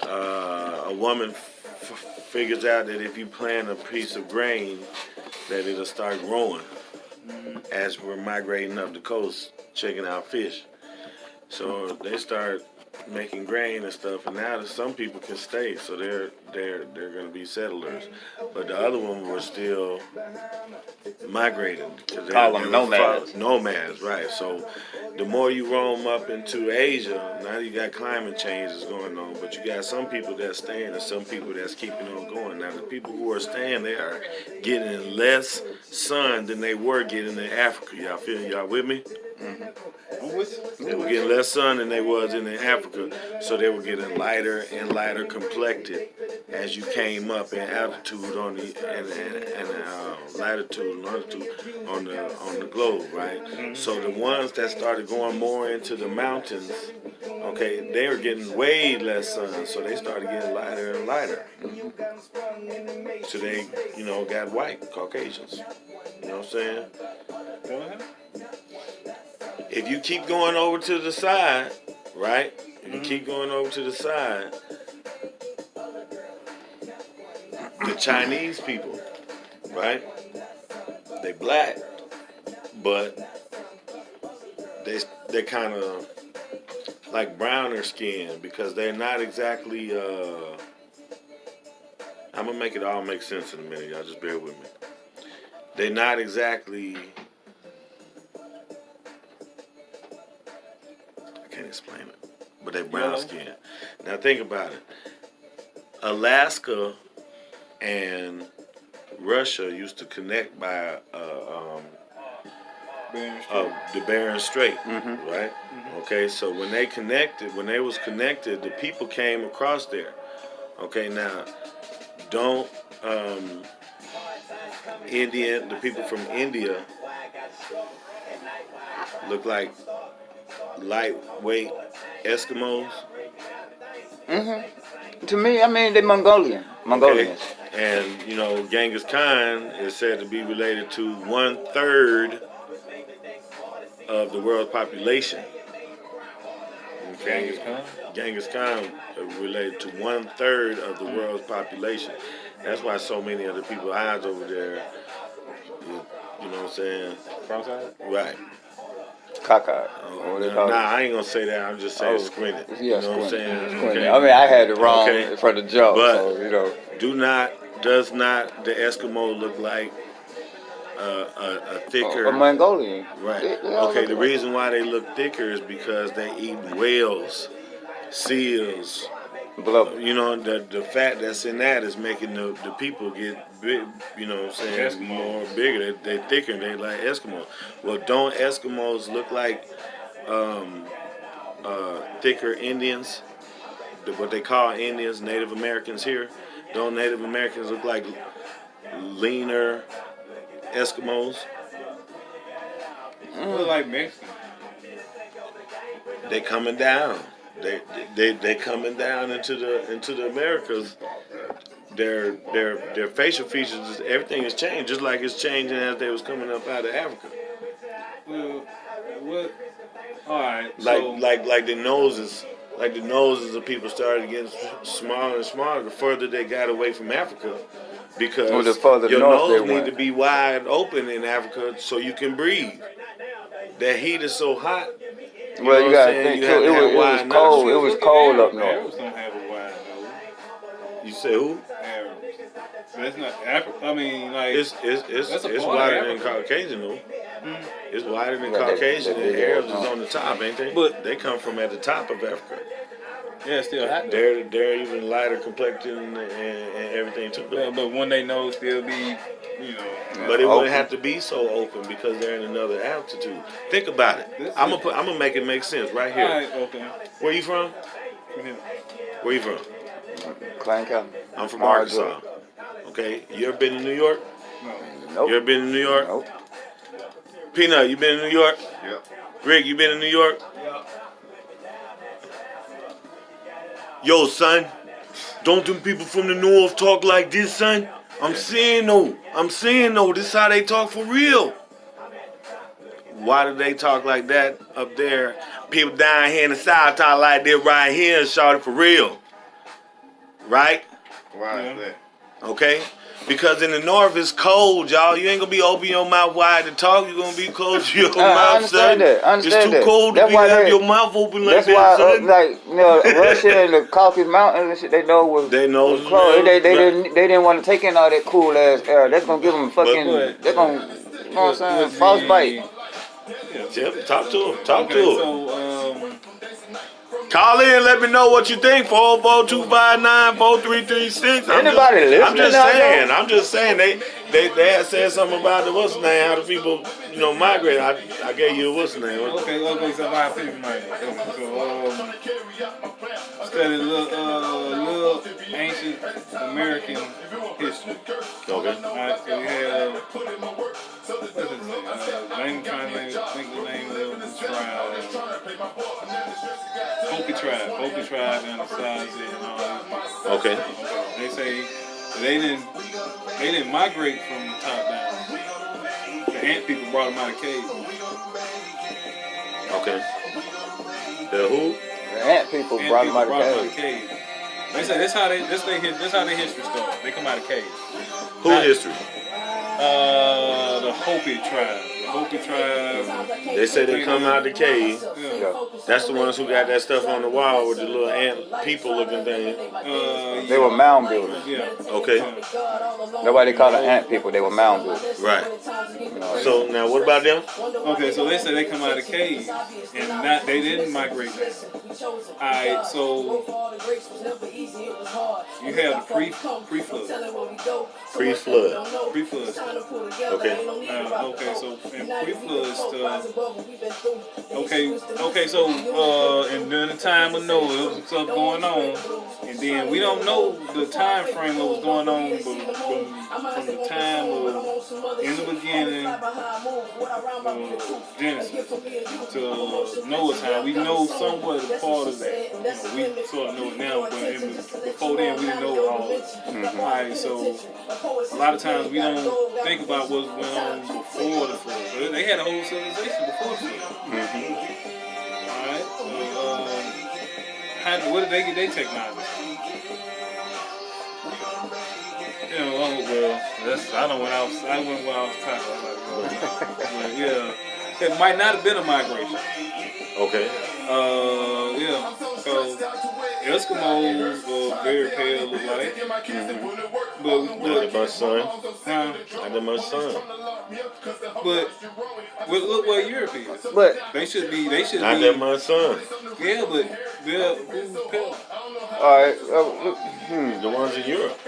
A woman figures out that if you plant a piece of grain, that it'll start growing as we're migrating up the coast, checking out fish. So they start making grain and stuff, and now some people can stay, so they're going to be settlers. But the other one were still migrating. Call them nomads. Nomads, right. So the more you roam up into Asia, now you got climate changes going on, but you got some people that's staying and some people that's keeping on going. Now the people who are staying, they are getting less sun than they were getting in Africa. Y'all with me? Mm-hmm. They were getting less sun than they was in Africa, so they were getting lighter and lighter complected as you came up in altitude on the latitude and longitude on the globe, right? Mm-hmm. So the ones that started going more into the mountains, okay, they were getting way less sun, so they started getting lighter and lighter. So they, got white Caucasians. You know what I'm saying? Go ahead. If you keep going over to the side, right? If you keep going over to the side, the Chinese people, right? They black, but they're kind of like browner skin because they're not exactly. I'm gonna make it all make sense in a minute. Y'all just bear with me. They're not exactly. Explain it, but they brown skin. Now think about it. Alaska and Russia used to connect by the Bering Strait, mm-hmm. right? Mm-hmm. Okay, so when they was connected, the people came across there. Okay, now don't the people from India look like lightweight Eskimos? Mm-hmm. To me, I mean, they're Mongolians. Okay. And, Genghis Khan is said to be related to 1/3 of the world's population. Okay. Genghis Khan related to 1/3 of the world's population. That's why so many of the people's eyes over there, you know what I'm saying? Cross-eyed? Right. Cockeyed. I ain't gonna say that. I'm just saying squinted. Yeah, you know what I'm saying? Okay. I mean, I had it wrong for the joke. But so, does not the Eskimo look like a thicker? A Mongolian. Right. Okay. The reason why they look thicker is because they eat whales, seals. Blubber. The fat that's in that is making the people get big, what I'm saying, more bigger. They thicker, they like Eskimos. Well, don't Eskimos look like thicker Indians? What they call Indians, Native Americans here? Don't Native Americans look like leaner Eskimos? Look like Mexican. They coming down. They coming down into the Americas. Their facial features, everything has changed, just like it's changing as they was coming up out of Africa. Well, what? All right. Like the noses like the noses of people started getting smaller and smaller the further they got away from Africa, because Well, the further your north nose they need went. to be wide open in Africa so you can breathe. That heat is so hot. Well, know you what gotta I'm saying? think You too. have to It have was wide cold. nostrils. It was Look at cold Arabs. up north. Arabs don't have a wide nose. You say who? Arabs. That's not Africa. I mean, like It's that's a part wider of than Africa. Caucasian though. It's wider than Yeah, that Caucasian. big The Arabs ass, is huh? on the top, ain't they? But- they come from at the top of Africa. Yeah, it's still hot though. They're even lighter complexion and everything too. Yeah, but when they nose still be, you know. But it Open. wouldn't have to be so open because they're in another altitude. Think about it. I'm gonna make it make sense right here. All right, okay. Where you from? Yeah. Where you from? Clan County. I'm from Marjorie. Arkansas. Okay. You ever been to New York? Nope. You ever been to New York? Nope. Peanut, you been to New York? Yep. Rick, you been to New York? Yo, son, don't them people from the north talk like this, son? I'm saying though, this is how they talk for real. Why do they talk like that up there? People down here in the south talk like this right here and shout it for real. Right? Why is that? Okay? Because in the north it's cold, y'all. You ain't gonna be open your mouth wide to talk. You're gonna be closed to your I mouth, understand son. that. I understand it's too that. cold That's to why have they- your mouth open like That's that, why, son. like, you know, Russia and the Caucasus Mountains and shit, they know was They know was close. They right. didn't want to take in all that cool ass air. That's gonna give them fucking. But- They're gonna, you know what I'm saying? With Frostbite. Yep, talk to him. Talk Okay, to him. so Call in, let me know what you think. 44259-4336. Anybody listening I'm just out saying. there? I'm just saying. They had said something about the what's the name? How the people, migrate. I gave you a what's the name? okay, so a lot of people might. So study a little ancient American history. Okay. Alright, so we have I'm trying to think the name of the tribe. Hopi tribe and the size and all that. Okay. They say they didn't migrate from the top down. The ant people brought them out of caves. Okay. The who? The ant people Ant brought people them out of the cave. caves. They say that's how their history starts. They come out of caves. Who history? The Hopi tribe. The Hopi tribe. They say they come out the cave. Yeah. That's the ones who got that stuff on the wall with the little ant people looking thing. They were mound builders. Yeah. Okay. That's why they call them ant people. They were mound builders. Right. So now what about them? Okay, so they say they come out of caves and they didn't migrate. Alright, so you have the pre-flood. Pre-flood. Pre-flood stuff. Okay. Okay, so in pre-flood stuff. Okay, so and during the time of Noah, there was some stuff going on, and then we don't know the time frame what was going on, but from the time of in the beginning, Genesis to Noah's time, we know somewhat a part of that. We sort of know it now, but before then we didn't know all of it. Alright, so a lot of times we don't think about what went on before the flood. So they had a whole civilization before the flood. Alright, so where did they get their technology? Well, I went where I was talking about. But yeah, it might not have been a migration. Okay. Yeah, so Eskimos very pale, look like. But Not my son. huh? Not my son. But look where Europe is. But They should be. Not that my son. Yeah, but they're who's pale? all right. The ones in Europe.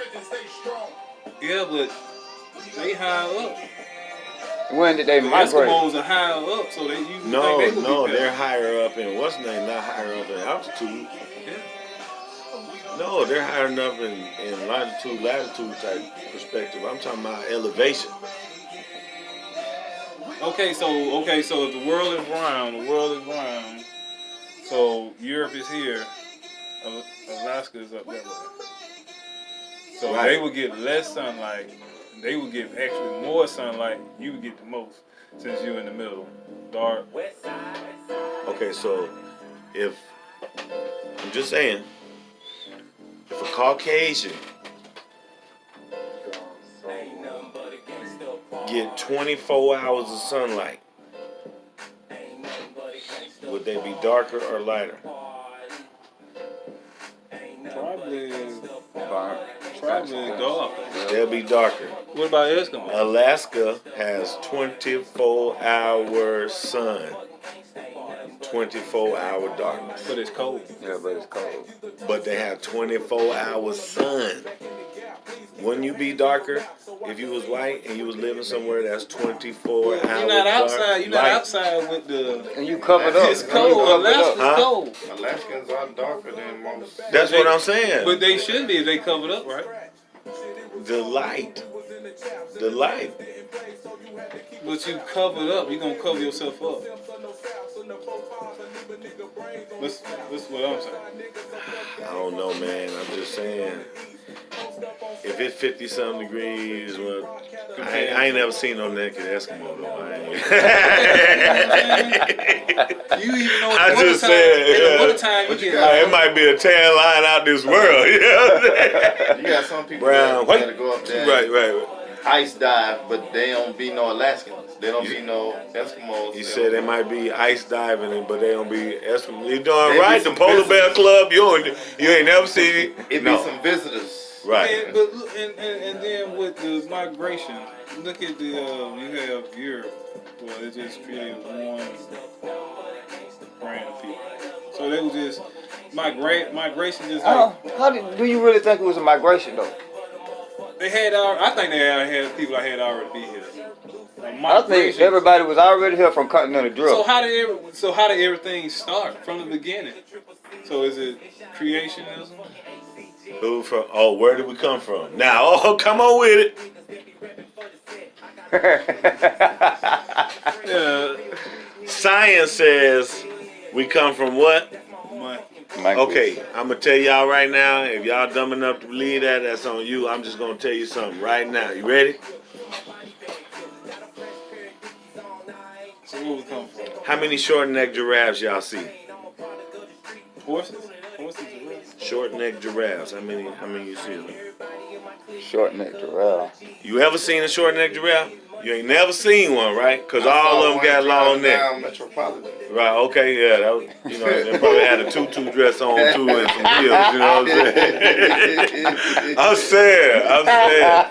Yeah, but they high up. When did they The migrate? Eskimos are higher up, so you think they No, would be they're pale. higher up in what's the name? Not higher up in altitude. Yeah. No, they're higher up in latitude type perspective. I'm talking about elevation. Okay, so if the world is round, so Europe is here, Alaska is up that way. So Right. they would get less sunlight. They would get actually more sunlight. You would get the most since you're in the middle, dark. Okay, so if I'm just saying. If a Caucasian get 24 hours of sunlight, would they be darker or lighter? Probably Probably dark. They'll be darker. What about Eskimo? Alaska has 24-hour sun, 24-hour darkness. But it's cold. Yeah, but it's cold. But they have 24-hour sun. Wouldn't you be darker if you was white and you was living somewhere that's 24 hours? You're not outside. dark? You're not outside with the. And you covered up. It's cold. Alaska's Huh? cold. Alaskans are darker than most. That's what I'm saying. But they should be if they covered up, right? The light. The light. But you covered up. You're gonna cover yourself up. That's what I'm saying. I don't know, man. I'm just saying. If it's 50-something degrees, well, I ain't never seen no naked Eskimo, though. I ain't. You even know I just said, in the wintertime you get it might be a tan line out this world. You know what I'm saying? You got some people Brown, that gotta go up there and Right. ice dive, but they don't be no Alaskans. They don't be no Eskimos. You said they might be ice diving, but they don't be Eskimo. You doing They right? be The some Polar Bear visitors. Club, you ain't never seen it. It No. be some visitors. Right. And, but look, and then with the migration, look at the you have Europe. Well, it just created one brand of people. So they was just migration just like How do you really think it was a migration though? they had. I think they had people that had already be here. I think Migration. everybody was already here from Continental Drift. So how did everything start from the beginning? So is it creationism? Who from? Oh, where did we come from? Now, come on with it. Yeah. Science says we come from what? Okay, I'm gonna tell y'all right now. If y'all dumb enough to believe that, that's on you. I'm just gonna tell you something right now. You ready? So where we come from? How many short-necked giraffes y'all see? Horses? Horses are real. Short-necked giraffes. How many you see them? Short neck giraffe. You ever seen a short-necked giraffe? You ain't never seen one, right? Cause all of them got long neck. Metropolitan. Right, okay, yeah, that was, they probably had a tutu dress on too and some heels, you know what I'm saying? I'm saying.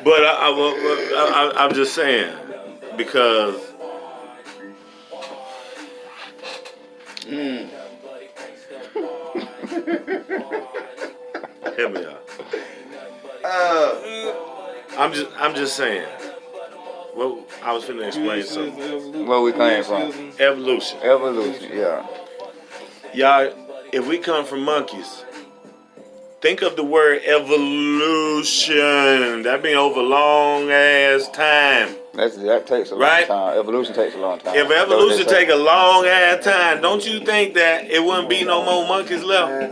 But I'm just saying, because hear me out. I'm just saying. Well, I was finna explain something. Where we came from? Evolution. Evolution, yeah. Y'all, if we come from monkeys, think of the word evolution. That been over long ass time. That takes a long Right? time. Evolution takes a long time. If evolution take a long ass time, don't you think that it wouldn't be no more monkeys left?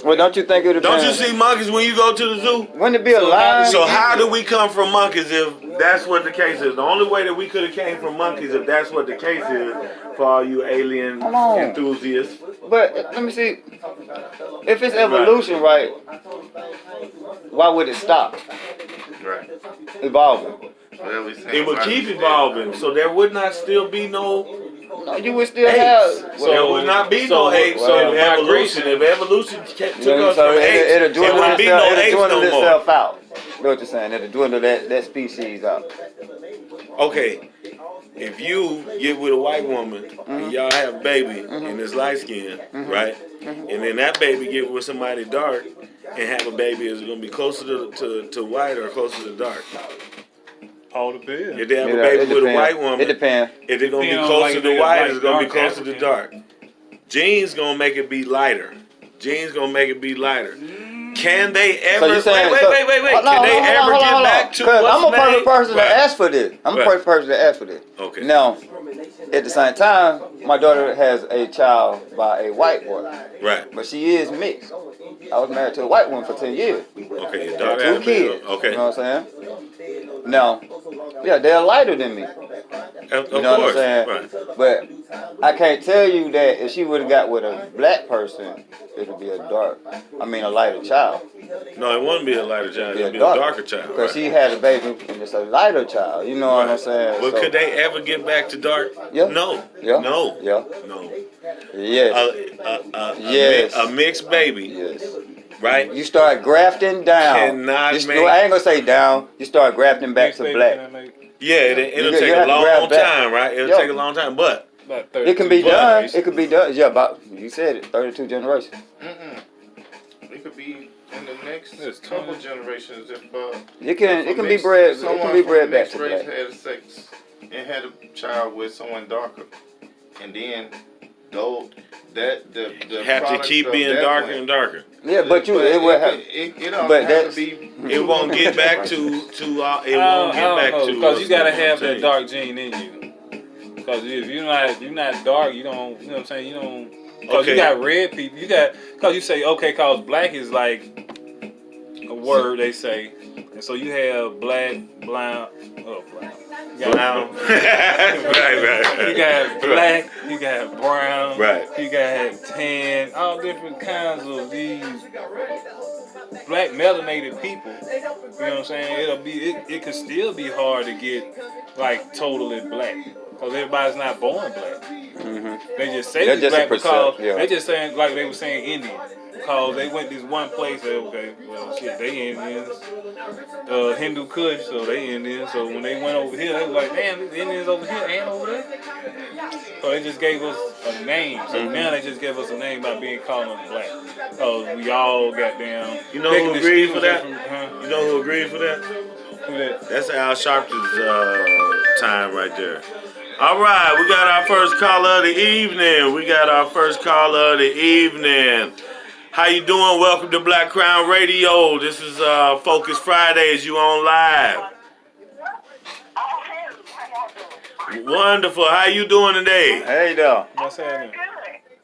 Well, don't you think it would Don't you see monkeys when you go to the zoo? Wouldn't it be a line? So how do we come from monkeys if that's what the case is? The only way that we could have came from monkeys if that's what the case is for all you alien Hold on. enthusiasts. But let me see. If it's evolution, right, why would it stop Right. evolving? Well, we saying It would right. keep evolving, so there would not still be no No, you would still apes. have. So there would not be no apes. So well, if evolution took us So from apes, it'll there dwindle wouldn't be no apes it'll dwindle no more. itself out. You know what you're saying? It'll dwindle that species out. Okay, if you get with a white woman and y'all have a baby and it's light skin, right? And then that baby get with somebody dark and have a baby, is it gonna be closer to white or closer to dark? All depends. If they have a It baby with a depends. white woman, It depends. is it gonna be Depend on, closer like, to if white they or is it gonna be dark closer to African. dark? Genes gonna make it be lighter. Genes gonna make it be lighter. Can they ever? So you saying? Wait. Hold Can on, they ever hold get on. back to 'Cause what's I'm a perfect person Right. to ask for this. I'm a Right. perfect person to ask for this. Okay. Now, at the same time, my daughter has a child by a white boy, Right. but she is mixed. I was married to a white woman for 10 years. Okay. Your Got daughter 2 had a kids. baby. Okay. You know what I'm saying? Now, yeah, they're lighter than me. Of You know what I'm course. saying? Right. But I can't tell you that if she would have got with a black person, it'd be a lighter child. No, it wouldn't be a lighter child. It'd be a darker child. Because Right? she had a baby and it's a lighter child. You know what I'm saying? But could they ever get back to dark? Yeah. No. Yeah. No. Yeah. No. Yes. Yes. A mixed baby. Yes. Right? You start grafting down. Cannot I ain't gonna say down. You start grafting back Next to baby, black. can I make Yeah, it'll You take have a to grab long back. time, right? It'll take a long time, but about 30. It can be But- done. It could be done. Yeah, about you said it. 32 generations. It could be in the next It's couple 20. generations if It can be bred. It can be bred back to race black. had sex and had a child with someone darker, and then though that the have to product keep of being that darker one- and darker. Yeah, but it would have. It don't but have that's- to be. It won't get back to it won't get back to because you gotta have that change. dark gene in you. Because if you're not dark, you don't. You know what I'm saying? You don't. Because Okay. you got red people. You got because you say okay, cause black is like a word they say, and so you have black, brown. You got Brown. right. You got black, you got brown, Right. you got tan, all different kinds of these black melanated people. You know what I'm saying? It could still be hard to get like totally black because everybody's not born black. They just say That's they're just a black because perception, yeah. they just saying like they were saying Indian. Because they went this one place, okay, well, shit, they Indians. Hindu Kush, so they Indians. So when they went over here, they was like, damn, these Indians over here and over there. So they just gave us a name. So now they just gave us a name by being called us black. Because we all got down. You know who agreed for that? You know who agreed for that? Who that? That's Al Sharpton's time right there. All right, we got our first caller of the evening. How you doing? Welcome to Black Crown Radio. This is Focus Fridays. You on live. Wonderful. How you doing today? Hey, though. What's happening?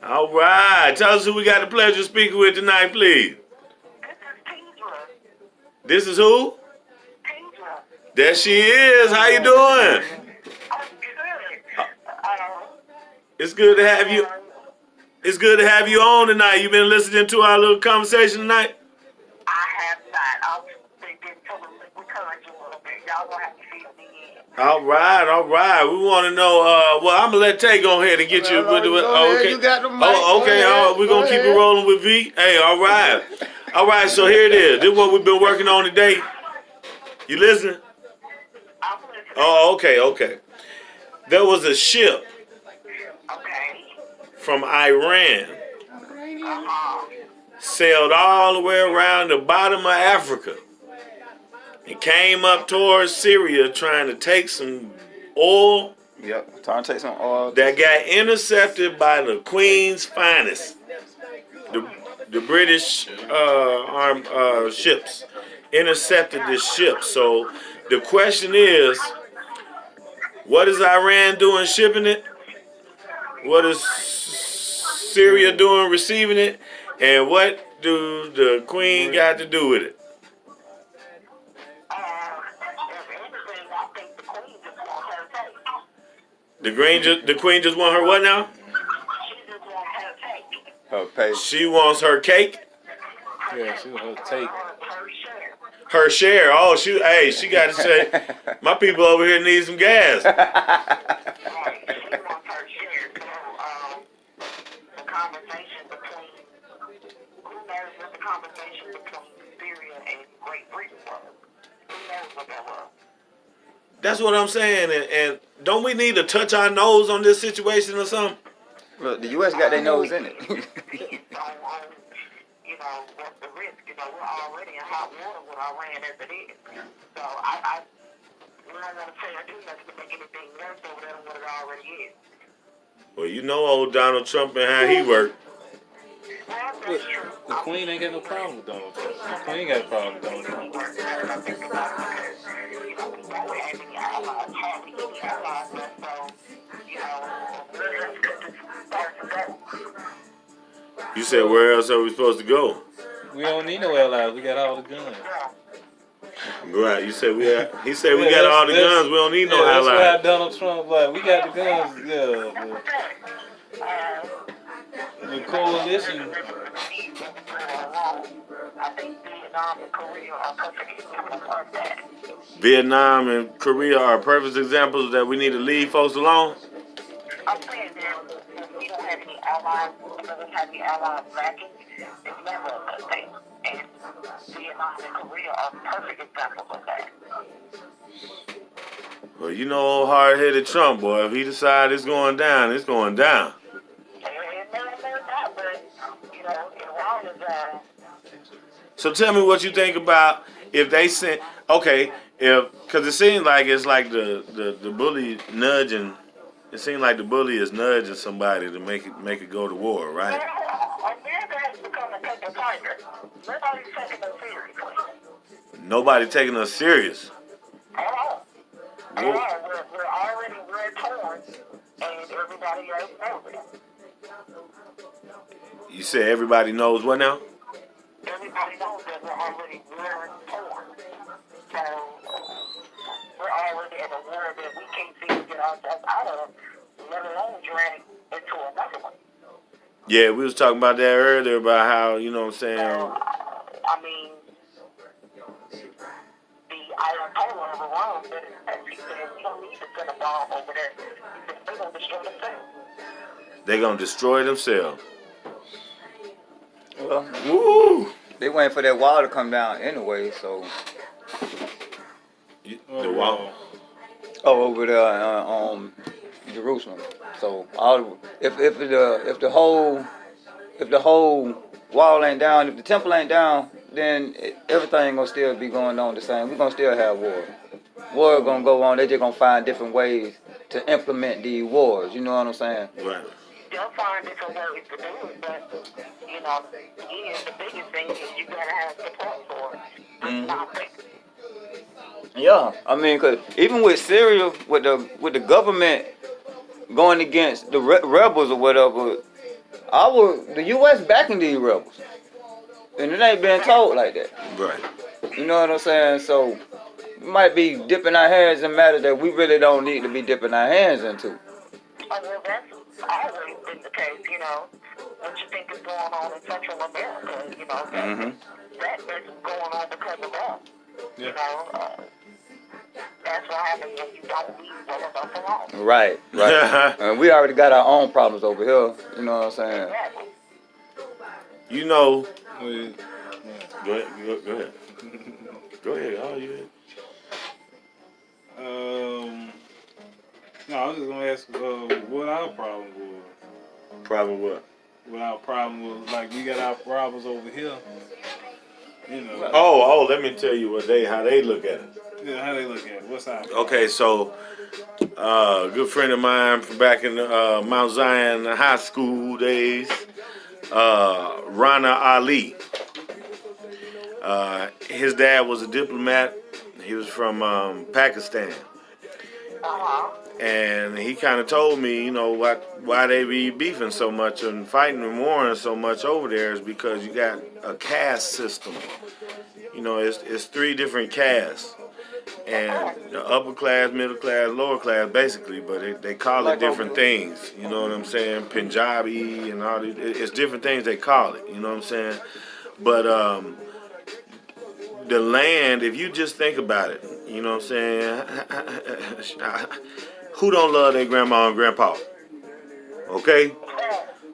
All right. Tell us who we got the pleasure of speaking with tonight, please. This is who? There she is. How you doing? It's good to have you. It's good to have you on tonight. You been listening to our little conversation tonight? I have not. I've been telling me encourage you a little bit. Y'all gonna have to fill me in. All right. We want to know. Well, I'm gonna let Tay go ahead and get you. Go ahead, Okay. you got the mic. Oh, okay. Go ahead. We're gonna keep it rolling with V. Hey, all right. All right. So here it is. This is what we've been working on today. You listening? I'm listening. Oh, okay. There was a ship Okay. from Iran sailed all the way around the bottom of Africa and came up towards Syria trying to take some oil Yep. Trying to take some oil. that got intercepted by the Queen's finest. The British armed ships intercepted this ship. So the question is, what is Iran doing shipping it? What is Syria doing receiving it? And what do the Queen got to do with it? If anything, I think the queen just wants her take. The Queen just want her what now? She just wants her take. Her pay. She wants her cake, Yeah, she was her take. Her share. her share. Oh, she got to say, my people over here need some gas. Right. She wants her share. So, the conversation between, who knows what the conversation between Syria and Great Britain was? Who knows what that was? That's what I'm saying. And don't we need to touch our nose on this situation or something? Look, the U.S. got their nose in it. on, you know, what's the risk? You know, we're already in hot water with Iran as it is. So I don't want to say or do nothing to make anything worse over there than what it already is. Well, you know old Donald Trump and how he worked. Well, that's true. The Queen ain't got no problem with Donald Trump. The Queen got a problem with Donald Trump. I think about it because, you know, we don't have any allies, hardly any allies left, so, you know, we're just going to start to go. You said, where else are we supposed to go? We don't need no allies. We got all the guns. Right. You said he said we got all the guns. We don't need no That's allies. why Donald Trump like we got the guns. Yeah. The coalition. I think Vietnam and Korea are perfect examples of that. Vietnam and Korea are perfect examples that we need to leave folks alone. I'm saying that we don't have any allies, we don't have any allies backing, it's never a good thing. And Vietnam and Korea are perfect examples of that. Well, you know, old hard-headed Trump, boy, if he decides it's going down, it's going down. And they're not, but, you know, as long as, So tell me what you think about if they sent, okay, because it seems like it's like the bully nudging, it seems like the bully is nudging somebody to make it go to war, right? America has become a paper tiger. Nobody's taking us seriously. Nobody taking us serious. At all. At all. We're already torn, and everybody else knows it. You said everybody knows what now? Everybody knows that we're already torn. So we're already in a war that we can't seem to get ourselves out of, let alone drag into another one. Yeah, we was talking about that earlier about how, you know what I'm saying? I mean, the Ayatollah of Iran said, he said, we don't need to send a bomb over there. He said, they're going to destroy themselves. They gonna destroy themselves. Well, Woo! they waiting for that wall to come down anyway, so. The wall. Oh, over there Jerusalem. So if the whole wall ain't down, if the temple ain't down, then everything gonna still be going on the same. We're gonna still have war. War gonna go on. They just gonna find different ways to implement these wars. You know what I'm saying? Right. They'll find different ways to do it, but, you know, again, the biggest thing is you gotta have support for it. Yeah, I mean, cause even with Syria, with the government going against the rebels or whatever, the U.S. backing these rebels, and it ain't been told like that. Right. You know what I'm saying? So we might be dipping our hands in matters that we really don't need to be dipping our hands into. Well, that's always been the case, you know. What you think is going on in Central America, you know, that's going on because of that. Yeah. You know, that's what happens when you don't leave one of us alone. Right. And we already got our own problems over here. You know what I'm saying? Exactly. You know. Well, Go ahead. Go ahead. Oh, you ahead. no, I was just gonna ask what our problem was. Problem what? What our problem was, like we got our problems over here. You know. Oh, let me tell you how they look at it. Yeah, how they look at it. What's our problem? Okay, so a good friend of mine from back in Mount Zion high school days, Rana Ali. His dad was a diplomat. He was from Pakistan. And he kind of told me, you know, why they be beefing so much and fighting and warring so much over there is because you got a caste system. You know, it's 3 different castes. And the upper class, middle class, lower class, basically, but they call it different things. You know what I'm saying? Punjabi and all these, it's different things they call it. You know what I'm saying? But the land, if you just think about it, you know what I'm saying? Who don't love their grandma and grandpa? Okay?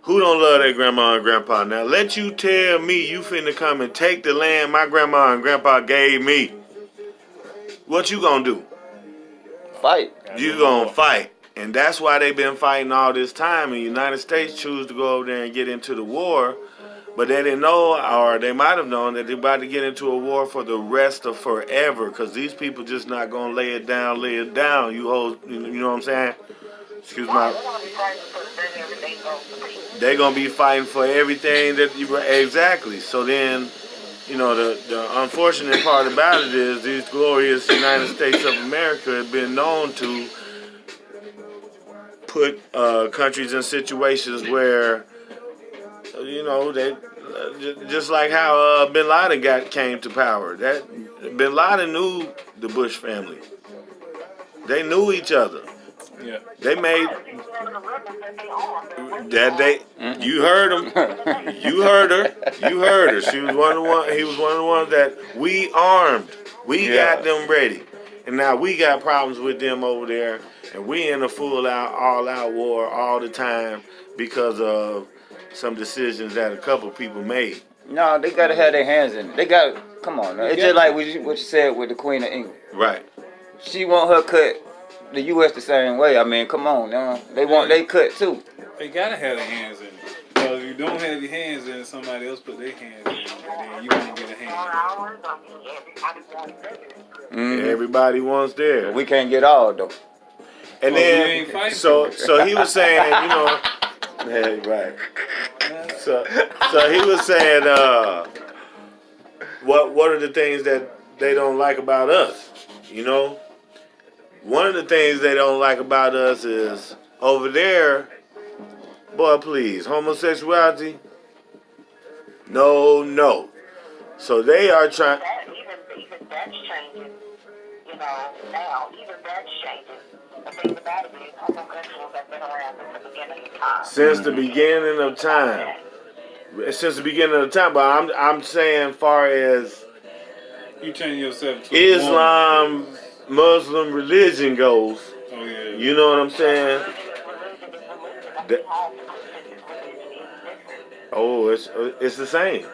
Who don't love their grandma and grandpa? Now, let you tell me you finna come and take the land my grandma and grandpa gave me. What you gonna do? Fight. You gonna fight. And that's why they've been fighting all this time. And the United States choose to go over there and get into the war. But they didn't know, or they might have known, that they're about to get into a war for the rest of forever. Because these people just not going to lay it down. You hold, you know what I'm saying? Excuse my... They're going to be fighting for everything that you... Exactly. So then, you know, the unfortunate part about it is these glorious United States of America have been known to put countries in situations where... You know, they just like how Bin Laden came to power. That Bin Laden knew the Bush family. They knew each other. Yeah. They made that they. You heard them. You heard her. You heard her. She was one of the one. He was one of the ones that we armed. We got them ready, and now we got problems with them over there, and we in a full out, all out war all the time because of some decisions that a couple people made. No, they gotta have their hands in it. They got. Come on, now. It's just like what you said with the Queen of England. Right. She want her cut. The U.S. the same way. I mean, come on now. They want they cut too. They gotta have their hands in it. Because if you don't have your hands in it, somebody else put their hands in it, and then you won't get a hand. Everybody wants theirs. We can't get all though. And Well, you then, ain't fighting so for it. he was saying, you know, hey, right. So he was saying, what are the things that they don't like about us? You know, one of the things they don't like about us is over there. Boy, please, homosexuality. No. So they are trying. Even that's changing. You know, now even that's changing. The thing about it is, homosexuals have been around since the beginning of time. Since the beginning of time. Since the beginning of time, but I'm saying, far as You change yourself to Islam, Muslim religion goes, Oh yeah. you know what I'm saying? Oh, it's the same.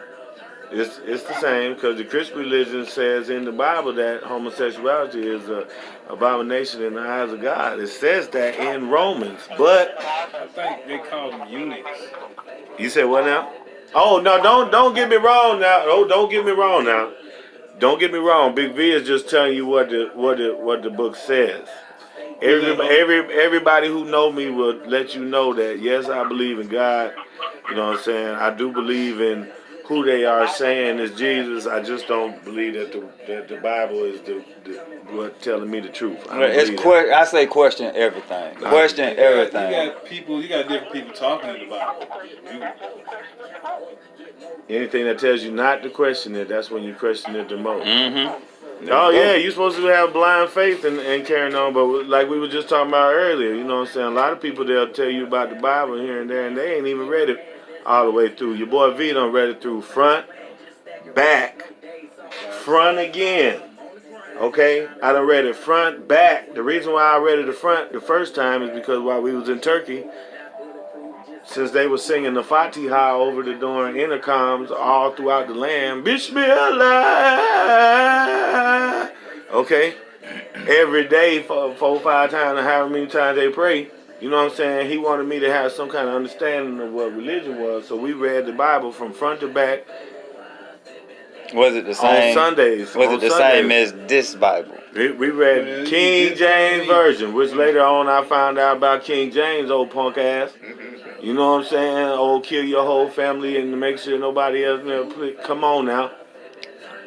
It's the same because the Christian religion says in the Bible that homosexuality is an abomination in the eyes of God. It says that in Romans, but I think they call them eunuchs. you said what now? Oh no! Don't get me wrong now. Oh, don't get me wrong now. Don't get me wrong. Big V is just telling you what the book says. Everybody who know me will let you know that yes, I believe in God. You know what I'm saying? I do believe in who they are saying is Jesus. I just don't believe that the Bible is what telling me the truth. I say question everything. Question everything. You got different people talking in the Bible. Anything that tells you not to question it, that's when you question it the most. Mm-hmm. Oh yeah, you're supposed to have blind faith and carrying on, but like we were just talking about earlier, you know what I'm saying? A lot of people, they'll tell you about the Bible here and there, and they ain't even read it all the way through. Your boy V done read it through front, back, front again. Okay? I done read it front, back. The reason why I read it the front the first time is because while we was in Turkey, since they were singing the Fatiha over the door and intercoms all throughout the land, Bismillah. Okay? Every day, 4 or 5 times, or however many times they pray. You know what I'm saying? He wanted me to have some kind of understanding of what religion was, so we read the Bible from front to back. Was it the same? On Sundays. Was it the same as this Bible? We read King James Version, which later on I found out about King James, old punk ass. You know what I'm saying? Old kill your whole family and make sure nobody else never come on now.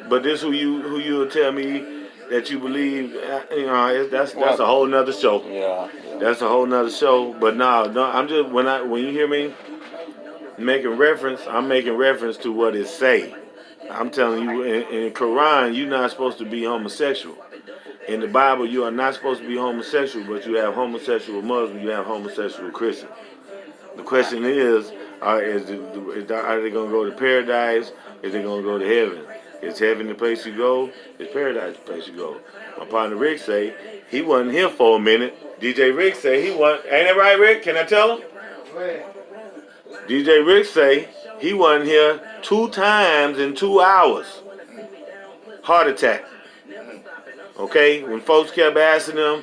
But this who you will tell me that you believe, you know, that's a whole nother show. Yeah. That's a whole nother show. But no, I'm just when you hear me making reference, I'm making reference to what it say. I'm telling you, in Quran, you're not supposed to be homosexual. In the Bible, you are not supposed to be homosexual, but you have homosexual Muslims, you have homosexual Christians. The question is, are they going to go to paradise? Is they going to go to heaven? Is heaven the place you go? Is paradise the place you go? My partner Rick say he wasn't here for a minute. DJ Rick say he wasn't. Ain't that right, Rick? Can I tell him? DJ Rick say he wasn't here 2 times in 2 hours. Heart attack. Okay? When folks kept asking him,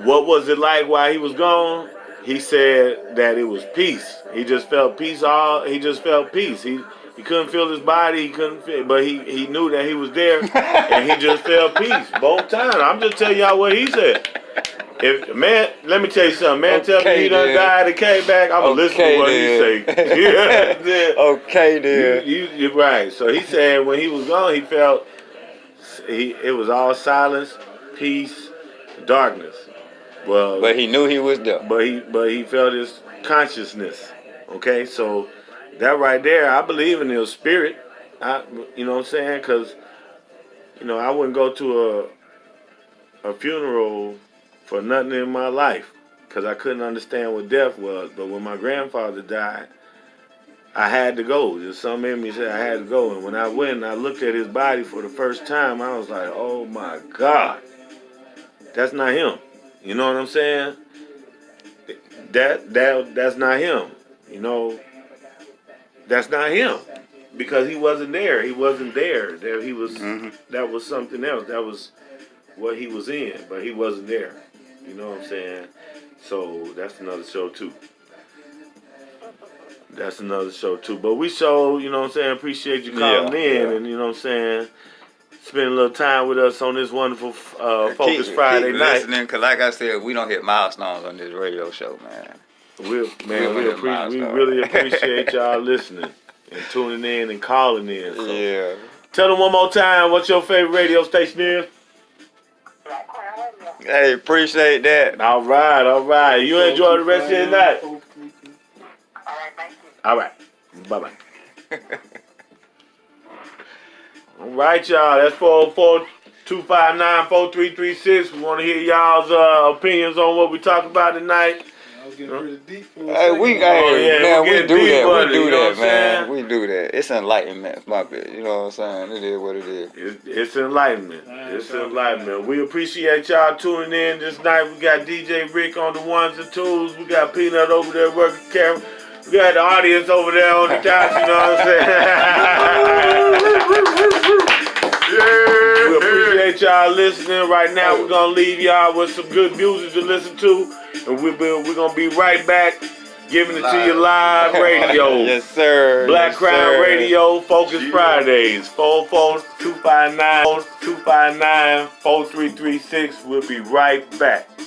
what was it like while he was gone? He said that it was peace. He just felt peace. He just felt peace. He couldn't feel his body. He couldn't feel, but he knew that he was there, and he just felt peace both times. I'm just telling y'all what he said. If man, let me tell you something. Man, tell me he done died and came back. I'm gonna listen to what he say. Yeah. Okay, then. You're right. So he said when he was gone, he felt it was all silence, peace, darkness. Well, But he knew he was there. But he felt his consciousness. Okay, so that right there, I believe in his spirit. You know what I'm saying? Because I wouldn't go to a funeral for nothing in my life because I couldn't understand what death was. But when my grandfather died, I had to go. Just something in me said I had to go. And when I went and I looked at his body for the first time, I was like, oh my God, that's not him. You know what I'm saying? That's not him. You know, that's not him. Because he wasn't there. He wasn't there. There he was. That was something else. That was what he was in, but he wasn't there. You know what I'm saying? So that's another show too. That's another show too. But we so, you know what I'm saying, appreciate you calling in and, you know what I'm saying, spending a little time with us on this wonderful Focus Friday night. Listening, because like I said, we don't hit milestones on this radio show, man. We really appreciate y'all listening and tuning in and calling in. So. Yeah. Tell them one more time what your favorite radio station is. Hey, appreciate that. All right. You enjoy the rest of your night. All right, thank you. All right. Bye-bye. All right, y'all. That's 404-259-4336. We want to hear y'all's opinions on what we talk about tonight. I was getting pretty deep for a Hey, second. we do that, man. We do that. It's enlightenment, my bad. You know what I'm saying? It is what it is. It's enlightenment. It's enlightenment. We appreciate y'all tuning in this night. We got DJ Rick on the ones and twos. We got Peanut over there working camera. We got the audience over there on the couch. You know what I'm saying? We appreciate y'all listening. Right now, we're gonna leave y'all with some good music to listen to. And we're going to be right back giving it to you live radio. Yes, sir. Black Crown Radio, Focus Fridays. 44259-4336. We'll be right back.